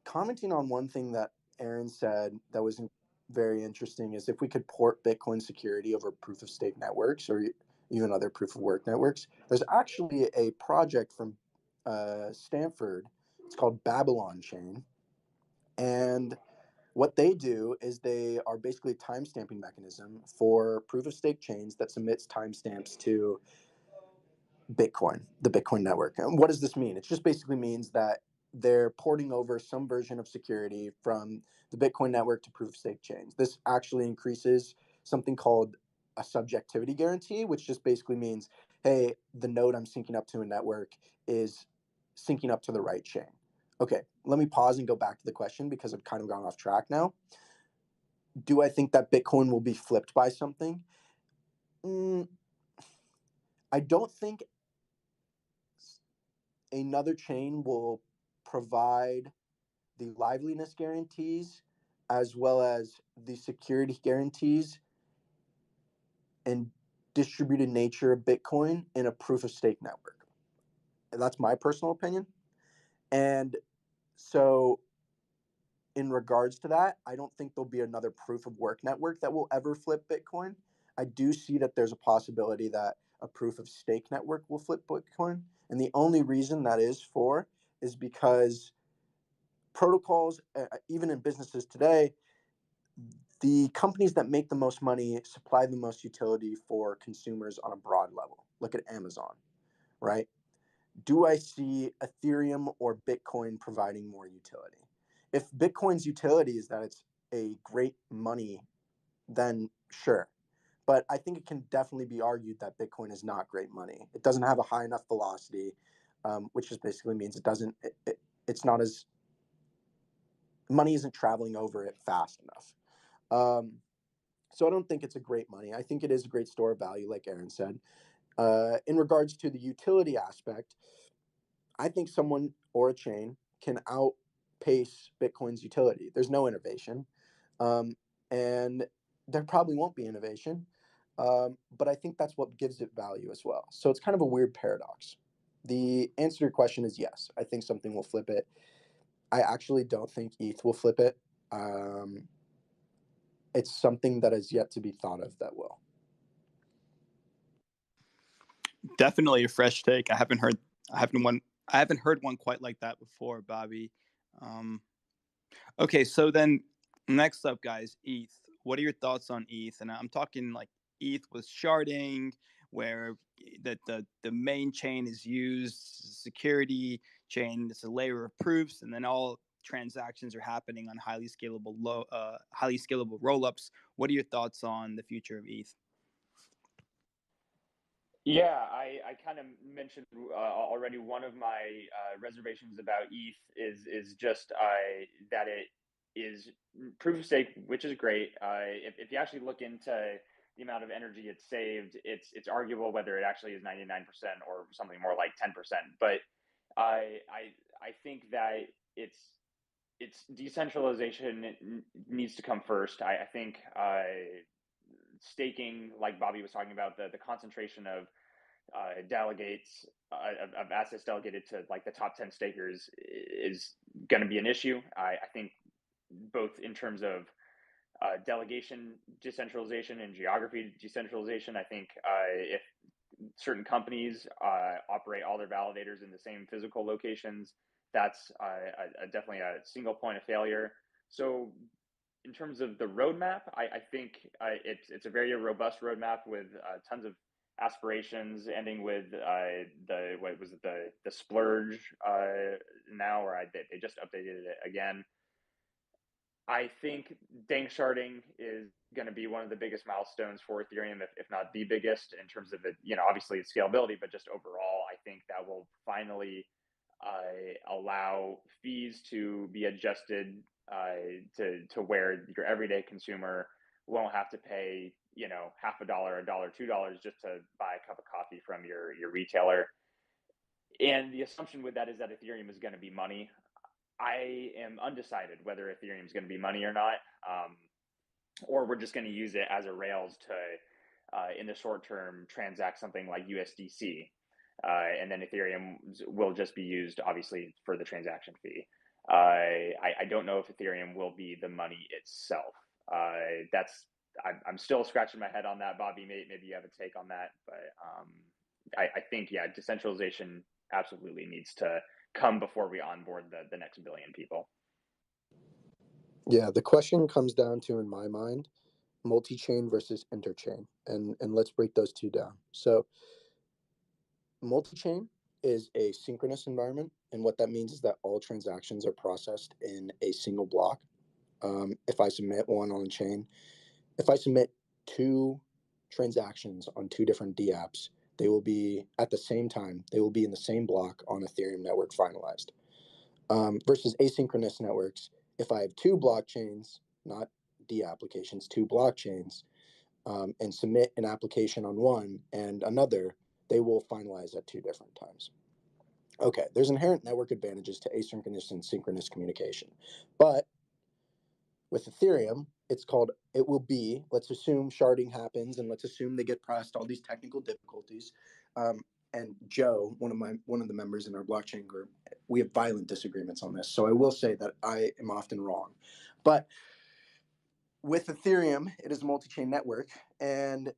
[SPEAKER 3] Commenting on one thing that Aaron said that was very interesting is if we could port Bitcoin security over proof of stake networks or even other proof of work networks. There's actually a project from Stanford. It's called Babylon Chain. And What they do is they are basically a timestamping mechanism for proof of stake chains that submits timestamps to Bitcoin, the Bitcoin network. And what does this mean? It just basically means that they're porting over some version of security from the Bitcoin network to proof of stake chains. This actually increases something called a subjectivity guarantee, which just basically means, hey, the node I'm syncing up to a network is syncing up to the right chain. Okay, let me pause and go back to the question because I've kind of gone off track now. Do I think that Bitcoin will be flipped by something? I don't think another chain will provide the liveliness guarantees as well as the security guarantees and distributed nature of Bitcoin in a proof of stake network. And that's my personal opinion. And so in regards to that, I don't think there'll be another proof of work network that will ever flip Bitcoin. I do see that there's a possibility that a proof of stake network will flip Bitcoin. And the only reason that is because protocols, even in businesses today, the companies that make the most money supply the most utility for consumers on a broad level. Look at Amazon, right? Do I see Ethereum or Bitcoin providing more utility? If Bitcoin's utility is that it's a great money, then sure. But I think it can definitely be argued that Bitcoin is not great money. It doesn't have a high enough velocity, which just basically means it's not as, money isn't traveling over it fast enough. So I don't think it's a great money. I think it is a great store of value, like Aaron said. In regards to the utility aspect, I think someone or a chain can outpace Bitcoin's utility. There's no innovation, and there probably won't be innovation, but I think that's what gives it value as well. So it's kind of a weird paradox. The answer to your question is yes. I think something will flip it. I actually don't think ETH will flip it. It's something that is yet to be thought of that will.
[SPEAKER 1] Definitely a fresh take. I haven't heard one quite like that before, Bobby. Okay, so then next up, guys, ETH. What are your thoughts on ETH? And I'm talking like ETH with sharding, where the main chain is used, security chain. It's a layer of proofs, and then all transactions are happening on highly scalable rollups. What are your thoughts on the future of ETH?
[SPEAKER 2] Yeah, I kind of mentioned already. One of my reservations about ETH is just that it is proof of stake, which is great. If you actually look into the amount of energy it's saved, it's arguable whether it actually is 99% or something more like 10%. But I think that it's decentralization needs to come first. I think staking, like Bobby was talking about, the concentration of delegates of assets delegated to like the top 10 stakers is going to be an issue. I think both in terms of delegation decentralization and geography decentralization. I think if certain companies operate all their validators in the same physical locations, that's definitely a single point of failure. So in terms of the roadmap, I think it's a very robust roadmap with tons of aspirations, ending with the splurge now, or they just updated it again. I think dank sharding is going to be one of the biggest milestones for Ethereum, if not the biggest, in terms of it. Obviously it's scalability, but just overall, I think that will finally allow fees to be adjusted to where your everyday consumer won't have to pay half a dollar, $1, $2 just to buy a cup of coffee from your retailer. And the assumption with that is that Ethereum is going to be money. I am undecided whether Ethereum is going to be money or not, or we're just going to use it as a rails to, in the short term, transact something like USDC, and then Ethereum will just be used, obviously, for the transaction fee. I don't know if Ethereum will be the money itself. I'm still scratching my head on that. Bobby, maybe you have a take on that, but I think decentralization absolutely needs to come before we onboard the next billion people.
[SPEAKER 3] Yeah, the question comes down to, in my mind, multi-chain versus interchain, and let's break those two down. So multi-chain is a synchronous environment, and what that means is that all transactions are processed in a single block. If I submit one on chain, if I submit two transactions on two different dApps, they will be at the same time. They will be in the same block on Ethereum network finalized. Versus asynchronous networks, if I have two blockchains, not D applications, two blockchains, and submit an application on one and another, they will finalize at two different times. Okay, there's inherent network advantages to asynchronous and synchronous communication. But with Ethereum, it will be, let's assume sharding happens and let's assume they get past all these technical difficulties. And Joe, one of the members in our blockchain group, we have violent disagreements on this. So I will say that I am often wrong. But with Ethereum, it is a multi-chain network. And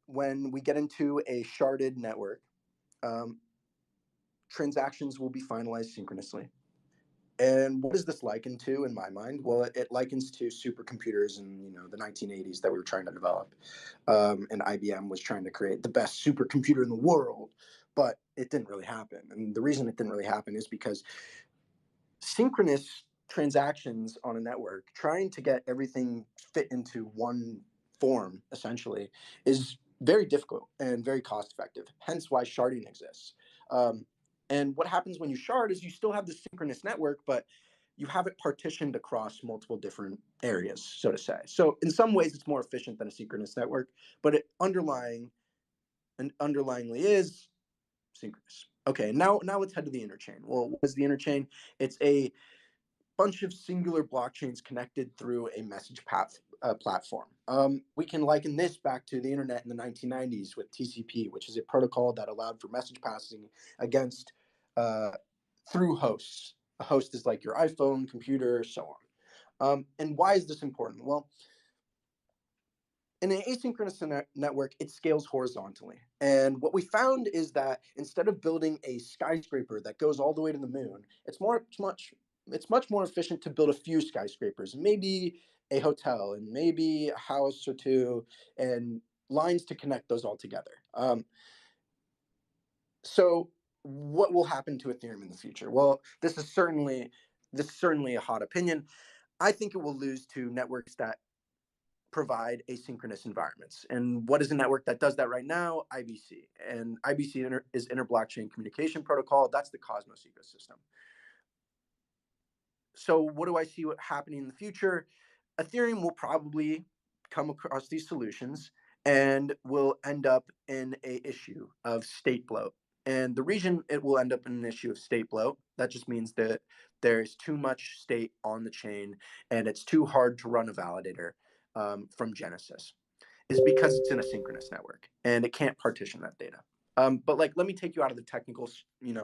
[SPEAKER 3] when we get into a sharded network, transactions will be finalized synchronously. And what is this likened to in my mind? Well, it likens to supercomputers in the 1980s that we were trying to develop, and IBM was trying to create the best supercomputer in the world, but it didn't really happen. And the reason it didn't really happen is because synchronous transactions on a network, trying to get everything fit into one form, essentially, is very difficult and very cost effective. Hence why sharding exists. And what happens when you shard is you still have the synchronous network, but you have it partitioned across multiple different areas, so to say. So in some ways, it's more efficient than a synchronous network, but it underlyingly is synchronous. Okay, now let's head to the interchain. Well, what is the interchain? It's a bunch of singular blockchains connected through a message path platform. We can liken this back to the internet in the 1990s with TCP, which is a protocol that allowed for message passing against through hosts. A host is like your iPhone, computer, so on. And why is this important? Well, in an asynchronous network, it scales horizontally. And what we found is that instead of building a skyscraper that goes all the way to the moon, it's much more efficient to build a few skyscrapers, maybe a hotel and maybe a house or two, and lines to connect those all together. So what will happen to Ethereum in the future? Well, this is certainly a hot opinion. I think it will lose to networks that provide asynchronous environments. And what is a network that does that right now? IBC. And IBC is Inter-Blockchain Communication Protocol. That's the Cosmos ecosystem. So what do I see happening in the future? Ethereum will probably come across these solutions and will end up in a issue of state bloat. And the reason it will end up in an issue of state bloat, that just means that there's too much state on the chain and it's too hard to run a validator from Genesis, is because it's in a synchronous network and it can't partition that data. But let me take you out of the technical,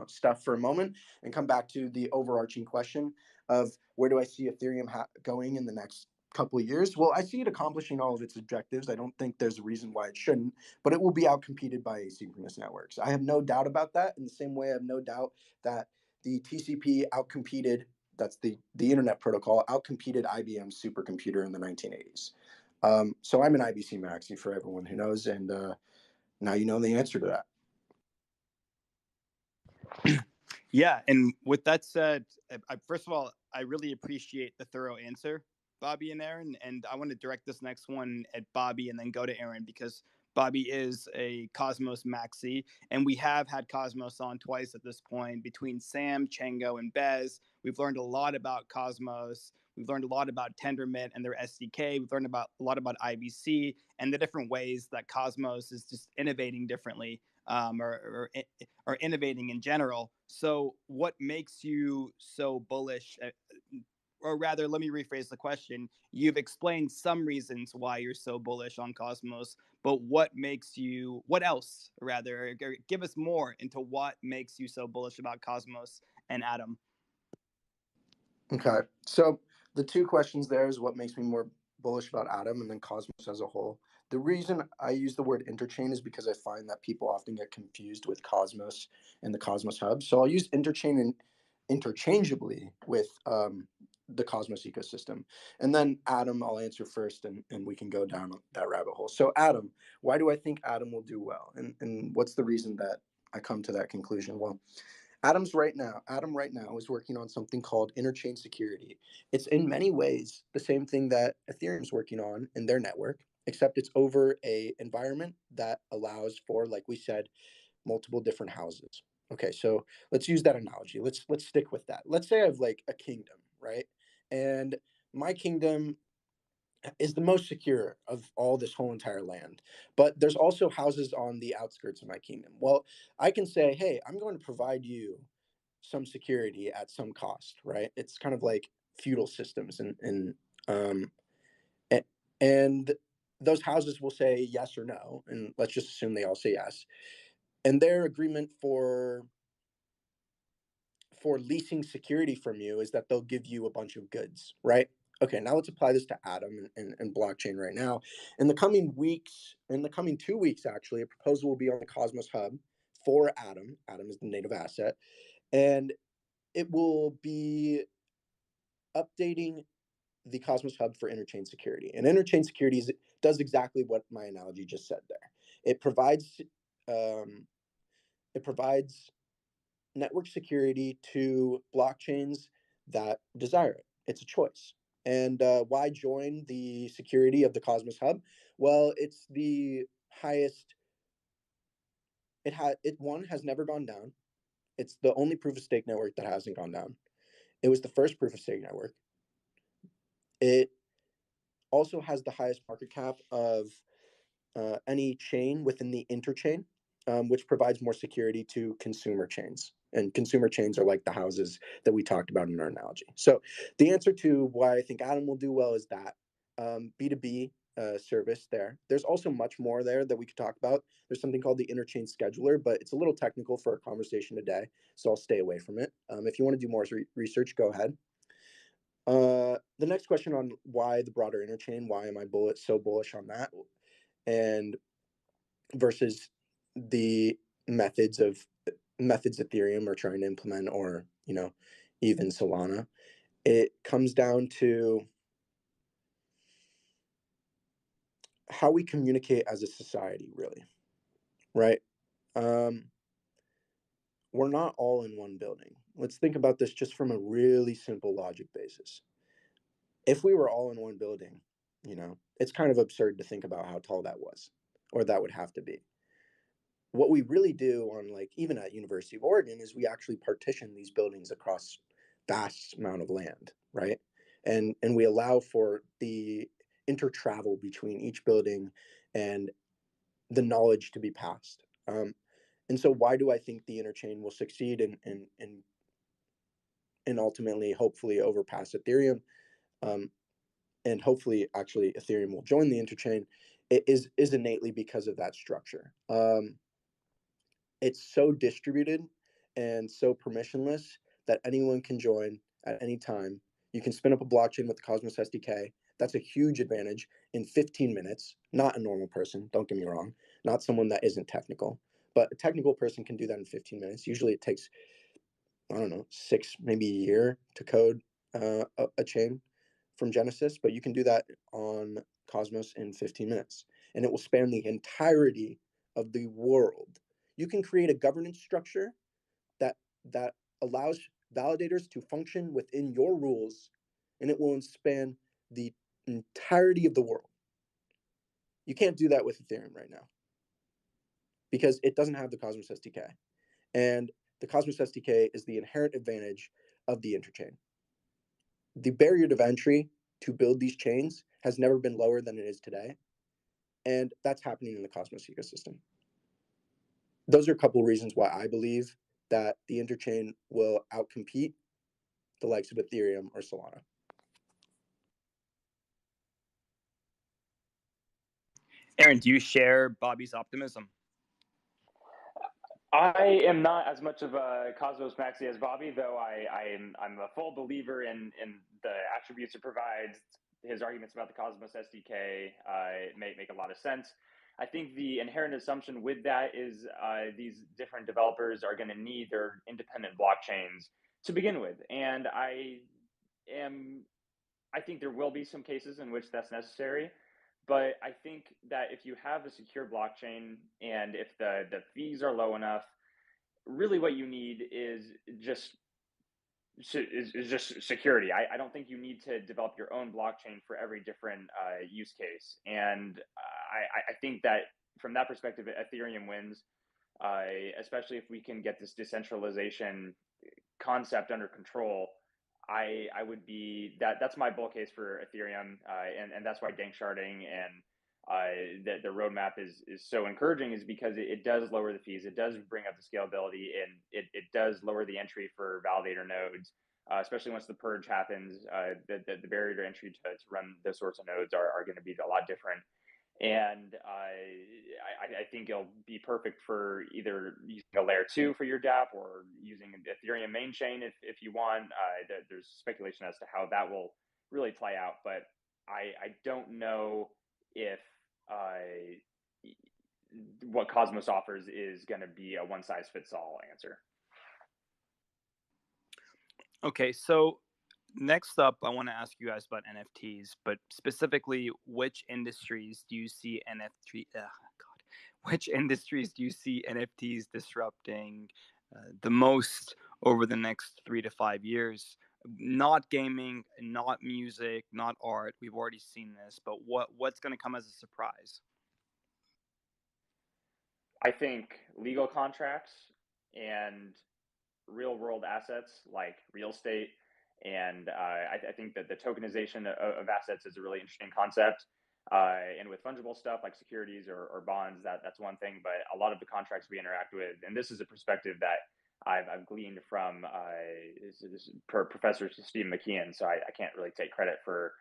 [SPEAKER 3] stuff for a moment and come back to the overarching question of where do I see Ethereum going in the next couple of years? Well, I see it accomplishing all of its objectives. I don't think there's a reason why it shouldn't, but it will be outcompeted by asynchronous networks. I have no doubt about that. In the same way, I have no doubt that the TCP outcompeted, that's the internet protocol, outcompeted IBM's supercomputer in the 1980s. So I'm an IBC maxi for everyone who knows, and now you know the answer to that.
[SPEAKER 1] Yeah, and with that said, first of all, I really appreciate the thorough answer, Bobby and Aaron, and I want to direct this next one at Bobby and then go to Aaron because Bobby is a Cosmos maxi, and we have had Cosmos on twice at this point. Between Sam, Chango, and Bez, we've learned a lot about Cosmos. We've learned a lot about Tendermint and their SDK. We've learned a lot about IBC and the different ways that Cosmos is just innovating differently. Or innovating in general. So what makes you so bullish? Or rather, let me rephrase the question. You've explained some reasons why you're so bullish on Cosmos, but what else, rather, give us more into what makes you so bullish about Cosmos and Atom.
[SPEAKER 3] Okay. So the two questions there is what makes me more bullish about Atom and then Cosmos as a whole. The reason I use the word interchain is because I find that people often get confused with Cosmos and the Cosmos hub. So I'll use interchain and interchangeably with the Cosmos ecosystem. And then Adam, I'll answer first, and we can go down that rabbit hole. So Adam, why do I think Adam will do well? And what's the reason that I come to that conclusion? Well, Adam right now is working on something called interchain security. It's in many ways the same thing that Ethereum's working on in their network, except it's over a environment that allows for, like we said, multiple different houses. Okay, so let's use that analogy. Let's stick with that. Let's say I have like a kingdom, right? And my kingdom is the most secure of all this whole entire land. But there's also houses on the outskirts of my kingdom. Well, I can say, hey, I'm going to provide you some security at some cost, right? It's kind of like feudal systems, um, and those houses will say yes or no, and let's just assume they all say yes. And their agreement for leasing security from you is that they'll give you a bunch of goods, right? Okay, now let's apply this to Atom and blockchain right now. In the coming 2 weeks, actually, a proposal will be on the Cosmos Hub for Atom. Atom is the native asset, and it will be updating the Cosmos Hub for interchain security. And interchain security does exactly what my analogy just said there. It provides um, it provides network security to blockchains that desire it. It's a choice. And why join the security of the Cosmos Hub? Well, it's the highest. Has never gone down. It's the only proof of stake network that hasn't gone down. It was the first proof of stake network. It also has the highest market cap of any chain within the interchain, which provides more security to consumer chains. And consumer chains are like the houses that we talked about in our analogy. So the answer to why I think Atom will do well is that B2B service there. There's also much more there that we could talk about. There's something called the interchain scheduler, but it's a little technical for our conversation today, so I'll stay away from it. If you want to do more research, go ahead. The next question on why the broader interchain, why am I so bullish on that? And versus the methods Ethereum are trying to implement, or even Solana. It comes down to how we communicate as a society, really, right? We're not all in one building. Let's think about this just from a really simple logic basis. If we were all in one building, it's kind of absurd to think about how tall that was, or that would have to be. What we really do on, like, even at University of Oregon, is we actually partition these buildings across vast amount of land, right? And we allow for the intertravel between each building and the knowledge to be passed. And so why do I think the interchain will succeed and ultimately, hopefully, overpass Ethereum? And hopefully, actually, Ethereum will join the interchain. It is innately because of that structure. It's so distributed and so permissionless that anyone can join at any time. You can spin up a blockchain with the Cosmos SDK. That's a huge advantage in 15 minutes. Not a normal person, don't get me wrong, not someone that isn't technical, but a technical person can do that in 15 minutes. Usually it takes, I don't know, 6, maybe a year to code a chain from Genesis, but you can do that on Cosmos in 15 minutes, and it will span the entirety of the world. You can create a governance structure that allows validators to function within your rules, and it will span the entirety of the world. You can't do that with Ethereum right now because it doesn't have the Cosmos SDK, and the Cosmos SDK is the inherent advantage of the interchain. The barrier to entry to build these chains has never been lower than it is today, and that's happening in the Cosmos ecosystem. Those are a couple of reasons why I believe that the interchain will outcompete the likes of Ethereum or Solana.
[SPEAKER 1] Aaron, do you share Bobby's optimism?
[SPEAKER 2] I am not as much of a Cosmos Maxi as Bobby, though I'm a full believer in the attributes it provides. His arguments about the Cosmos SDK make a lot of sense. I think the inherent assumption with that is these different developers are going to need their independent blockchains to begin with, and I I think there will be some cases in which that's necessary, but I think that if you have a secure blockchain and if the fees are low enough, really what you need just is just security. I don't think you need to develop your own blockchain for every different use case. And I think that from that perspective, Ethereum wins, especially if we can get this decentralization concept under control. I would be that's my bull case for Ethereum, and that's why danksharding and the roadmap is so encouraging, is because it does lower the fees, it does bring up the scalability, and it does lower the entry for validator nodes, especially once the purge happens. The barrier to entry to run those sorts of nodes are going to be a lot different. And I think it'll be perfect for either using a layer 2 for your DApp or using an Ethereum main chain if you want. There's speculation as to how that will really play out, but I don't know if what Cosmos offers is going to be a one-size-fits-all answer.
[SPEAKER 1] Okay, so next up, I want to ask you guys about NFTs, but specifically, which industries do you see which industries do you see NFTs disrupting the most over the next 3 to 5 years? Not gaming, not music, not art. We've already seen this, but what's going to come as a surprise?
[SPEAKER 2] I think legal contracts and real world assets like real estate. And I think that the tokenization of assets is a really interesting concept. And with fungible stuff like securities or bonds, that's one thing. But a lot of the contracts we interact with, and this is a perspective that I've gleaned from Professor Steve McKeon, so I can't really take credit for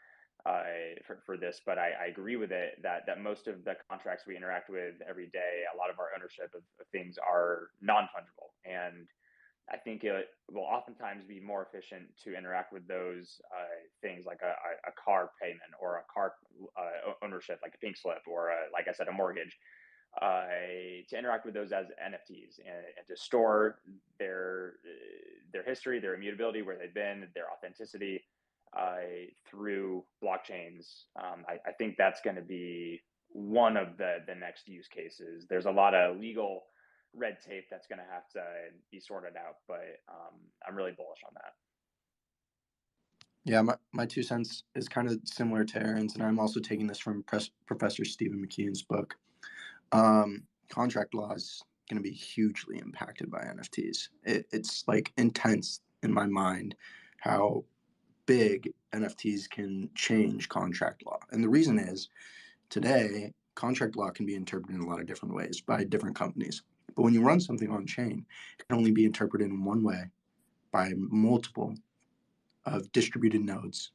[SPEAKER 2] this, but I agree with it that most of the contracts we interact with every day, a lot of our ownership of things are non-fungible, and I think it will oftentimes be more efficient to interact with those things like a car payment or a car ownership, like a pink slip, or like I said, a mortgage, to interact with those as NFTs and to store their history, their immutability, where they've been, their authenticity through blockchains. I think that's going to be one of the next use cases. There's a lot of legal red tape that's going to have to be sorted out, but I'm really bullish on that.
[SPEAKER 3] Yeah, my 2 cents is kind of similar to Aaron's, and I'm also taking this from Professor Stephen McKeon's book. Contract law is going to be hugely impacted by NFTs. It's like intense in my mind how big NFTs can change contract law. And the reason is, today, contract law can be interpreted in a lot of different ways by different companies. But when you run something on chain, it can only be interpreted in one way by multiple of distributed nodes.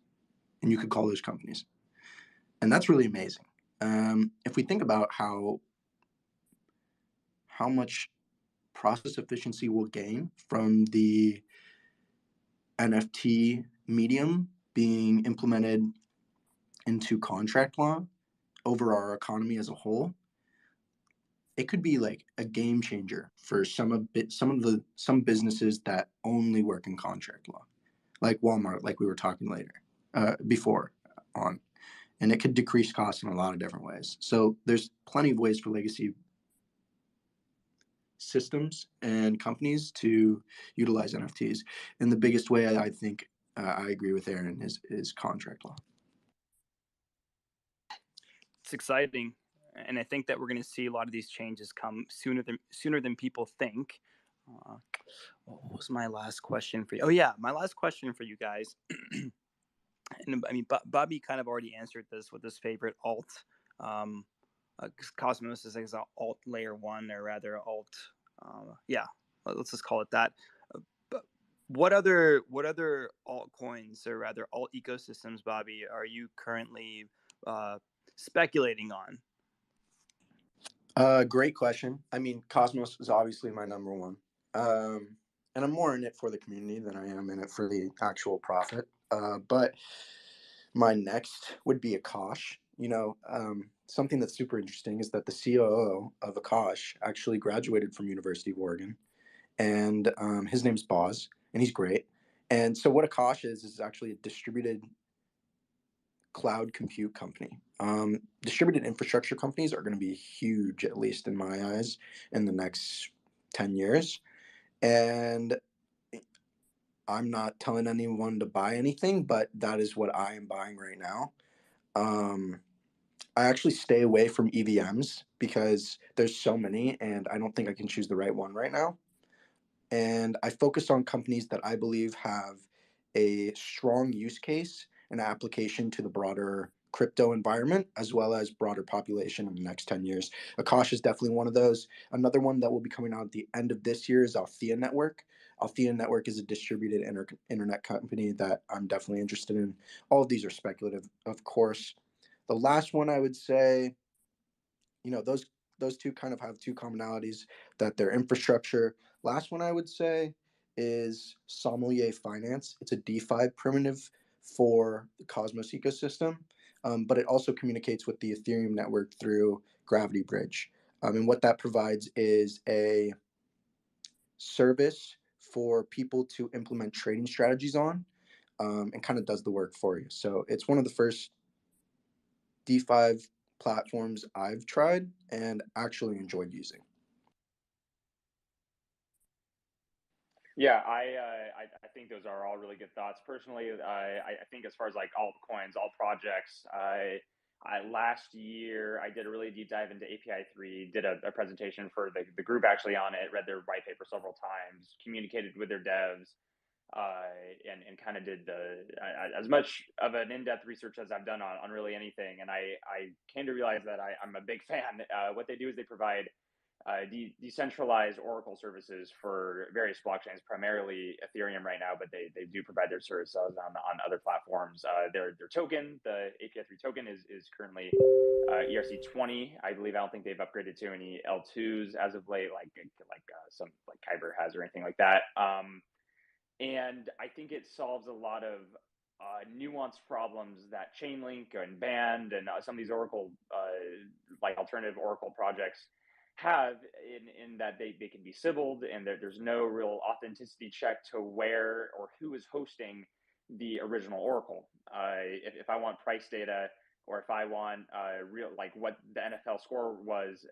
[SPEAKER 3] And you could call those companies. And that's really amazing. If we think about how much process efficiency we'll gain from the NFT medium being implemented into contract law over our economy as a whole, it could be like a game changer for some businesses that only work in contract law, like Walmart, like we were talking before on, and it could decrease costs in a lot of different ways. So there's plenty of ways for legacy systems and companies to utilize NFTs, and the biggest way I think I agree with Aaron is contract law.
[SPEAKER 1] It's exciting, and I think that we're going to see a lot of these changes come sooner than people think. What was my last question for you? Oh yeah, my last question for you guys. And I mean, Bobby kind of already answered this with his favorite alt. Cosmos is like alt layer 1, or rather alt. Yeah, let's just call it that. But what other altcoins, or rather alt ecosystems, Bobby, are you currently speculating on?
[SPEAKER 3] Great question. I mean, Cosmos is obviously my number one. And I'm more in it for the community than I am in it for the actual profit. But my next would be Akash. Something that's super interesting is that the COO of Akash actually graduated from University of Oregon, and his name's Boz, and he's great. And so what Akash is actually a distributed cloud compute company. Distributed infrastructure companies are going to be huge, at least in my eyes, in the next 10 years. And I'm not telling anyone to buy anything, but that is what I am buying right now. I actually stay away from EVMs because there's so many, and I don't think I can choose the right one right now. And I focus on companies that I believe have a strong use case and application to the broader crypto environment as well as broader population in the next 10 years. Akash is definitely one of those. Another one that will be coming out at the end of this year is Althea Network. Althea Network is a distributed internet company that I'm definitely interested in. All of these are speculative, of course. The last one I would say, those two kind of have two commonalities, that they're infrastructure. Last one I would say is Sommelier Finance. It's a DeFi primitive for the Cosmos ecosystem, but it also communicates with the Ethereum network through Gravity Bridge. And what that provides is a service for people to implement trading strategies on, and kind of does the work for you. So it's one of the first DeFi platforms I've tried and actually enjoyed using.
[SPEAKER 2] Yeah, I think those are all really good thoughts. Personally, I think as far as like altcoins, alt projects, last year I did a really deep dive into API 3, did a presentation for the group actually on it, read their white paper several times, communicated with their devs, and kind of did as much of an in-depth research as I've done on really anything. And I came to realize that I'm a big fan. What they do is they provide decentralized Oracle services for various blockchains, primarily Ethereum right now, but they do provide their services on other platforms. Their token, the API3 token, is currently ERC20. I believe. I don't think they've upgraded to any L2s as of late, like some like Kyber has or anything like that. And I think it solves a lot of nuanced problems that Chainlink and Band and some of these Oracle, like alternative Oracle projects have, in that they can be sybiled, and there's no real authenticity check to where or who is hosting the original Oracle. If I want price data, or if I want real, like what the NFL score was,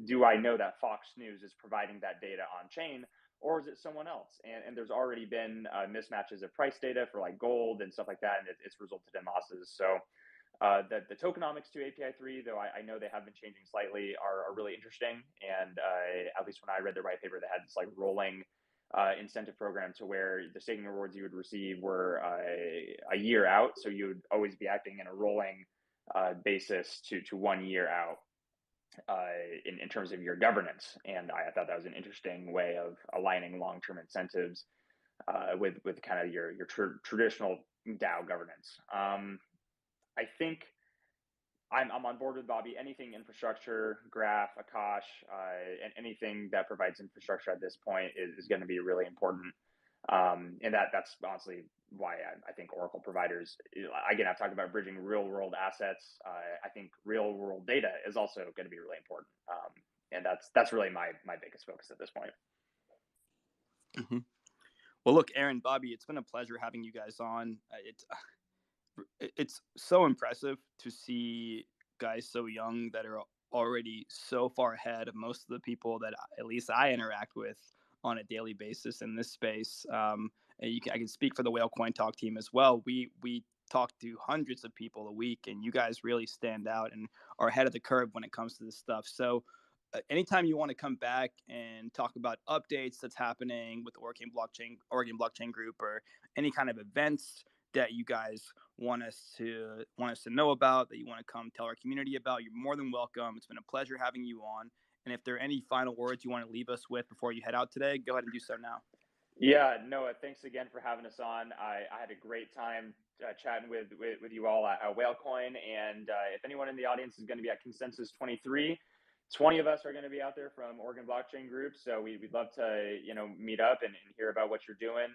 [SPEAKER 2] do I know that Fox News is providing that data on chain, or is it someone else? And there's already been mismatches of price data for like gold and stuff like that, and it's resulted in losses. So the tokenomics to API3, though I know they have been changing slightly, are really interesting. And at least when I read the white paper, they had this like rolling incentive program to where the staking rewards you would receive were a year out. So you would always be acting in a rolling basis to 1 year out. In terms of your governance, and I thought that was an interesting way of aligning long-term incentives with kind of your traditional DAO governance. I think I'm on board with Bobby. Anything infrastructure, Graph, Akash, and anything that provides infrastructure at this point is going to be really important. And that's honestly why I think Oracle providers, again, I've talked about bridging real world assets. I think real world data is also going to be really important. And that's really my biggest focus at this point.
[SPEAKER 1] Mm-hmm. Well, look, Aaron, Bobby, it's been a pleasure having you guys on. It's so impressive to see guys so young that are already so far ahead of most of the people that at least I interact with on a daily basis in this space. And I can speak for the Whale Coin Talk team as well. We talk to hundreds of people a week, and you guys really stand out and are ahead of the curve when it comes to this stuff. So anytime you want to come back and talk about updates that's happening with the Oregon Blockchain Group, or any kind of events that you guys want us to know about, that you want to come tell our community about, you're more than welcome. It's been a pleasure having you on. And if there are any final words you want to leave us with before you head out today, go ahead and do so now.
[SPEAKER 2] Yeah, Noah, thanks again for having us on. I had a great time chatting with you all at Whalecoin. And if anyone in the audience is going to be at Consensus 23, 20 of us are going to be out there from Oregon Blockchain Group. So we'd love to, meet up and hear about what you're doing.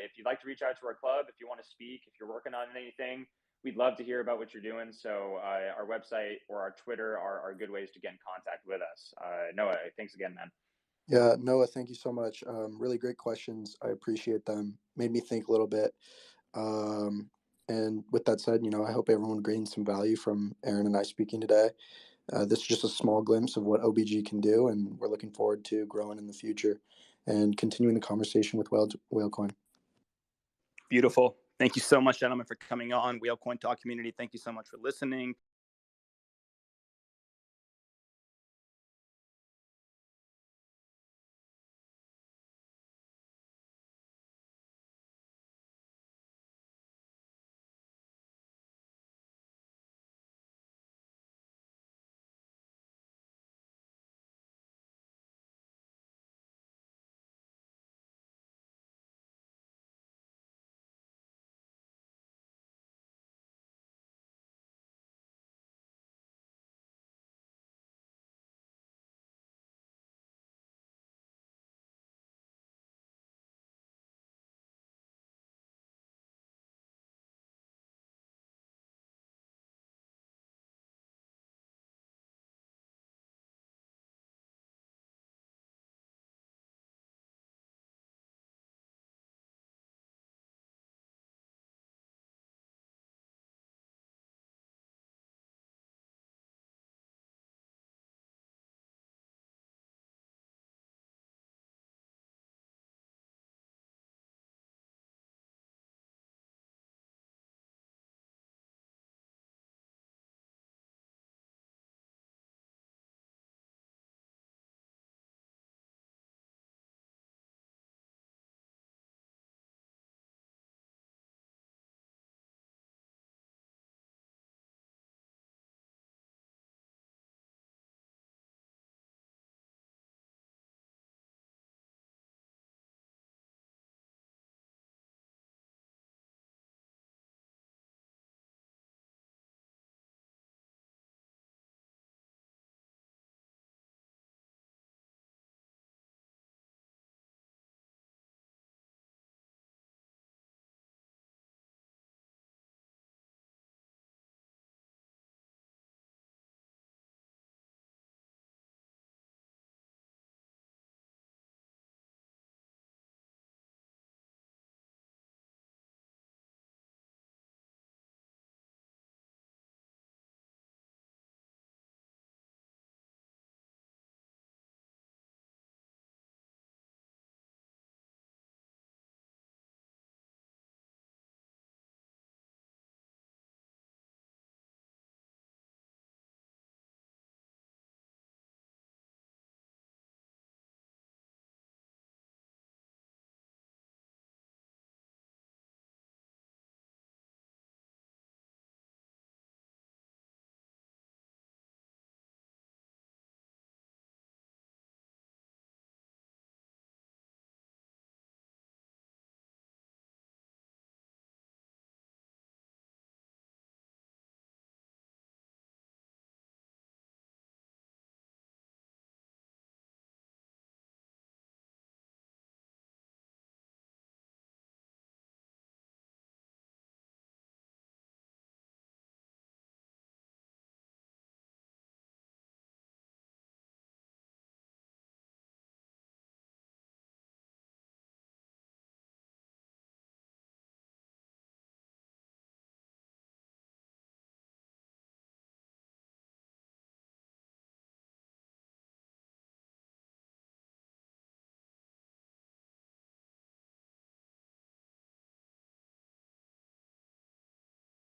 [SPEAKER 2] If you'd like to reach out to our club, if you want to speak, if you're working on anything, we'd love to hear about what you're doing. So our website or our Twitter are good ways to get in contact with us. Noah, thanks again, man.
[SPEAKER 3] Yeah, Noah, thank you so much. Really great questions. I appreciate them. Made me think a little bit. And with that said, I hope everyone gained some value from Aaron and I speaking today. This is just a small glimpse of what OBG can do, and we're looking forward to growing in the future and continuing the conversation with Whalecoin.
[SPEAKER 1] Beautiful. Thank you so much, gentlemen, for coming on. Whalecoin Talk community, thank you so much for listening.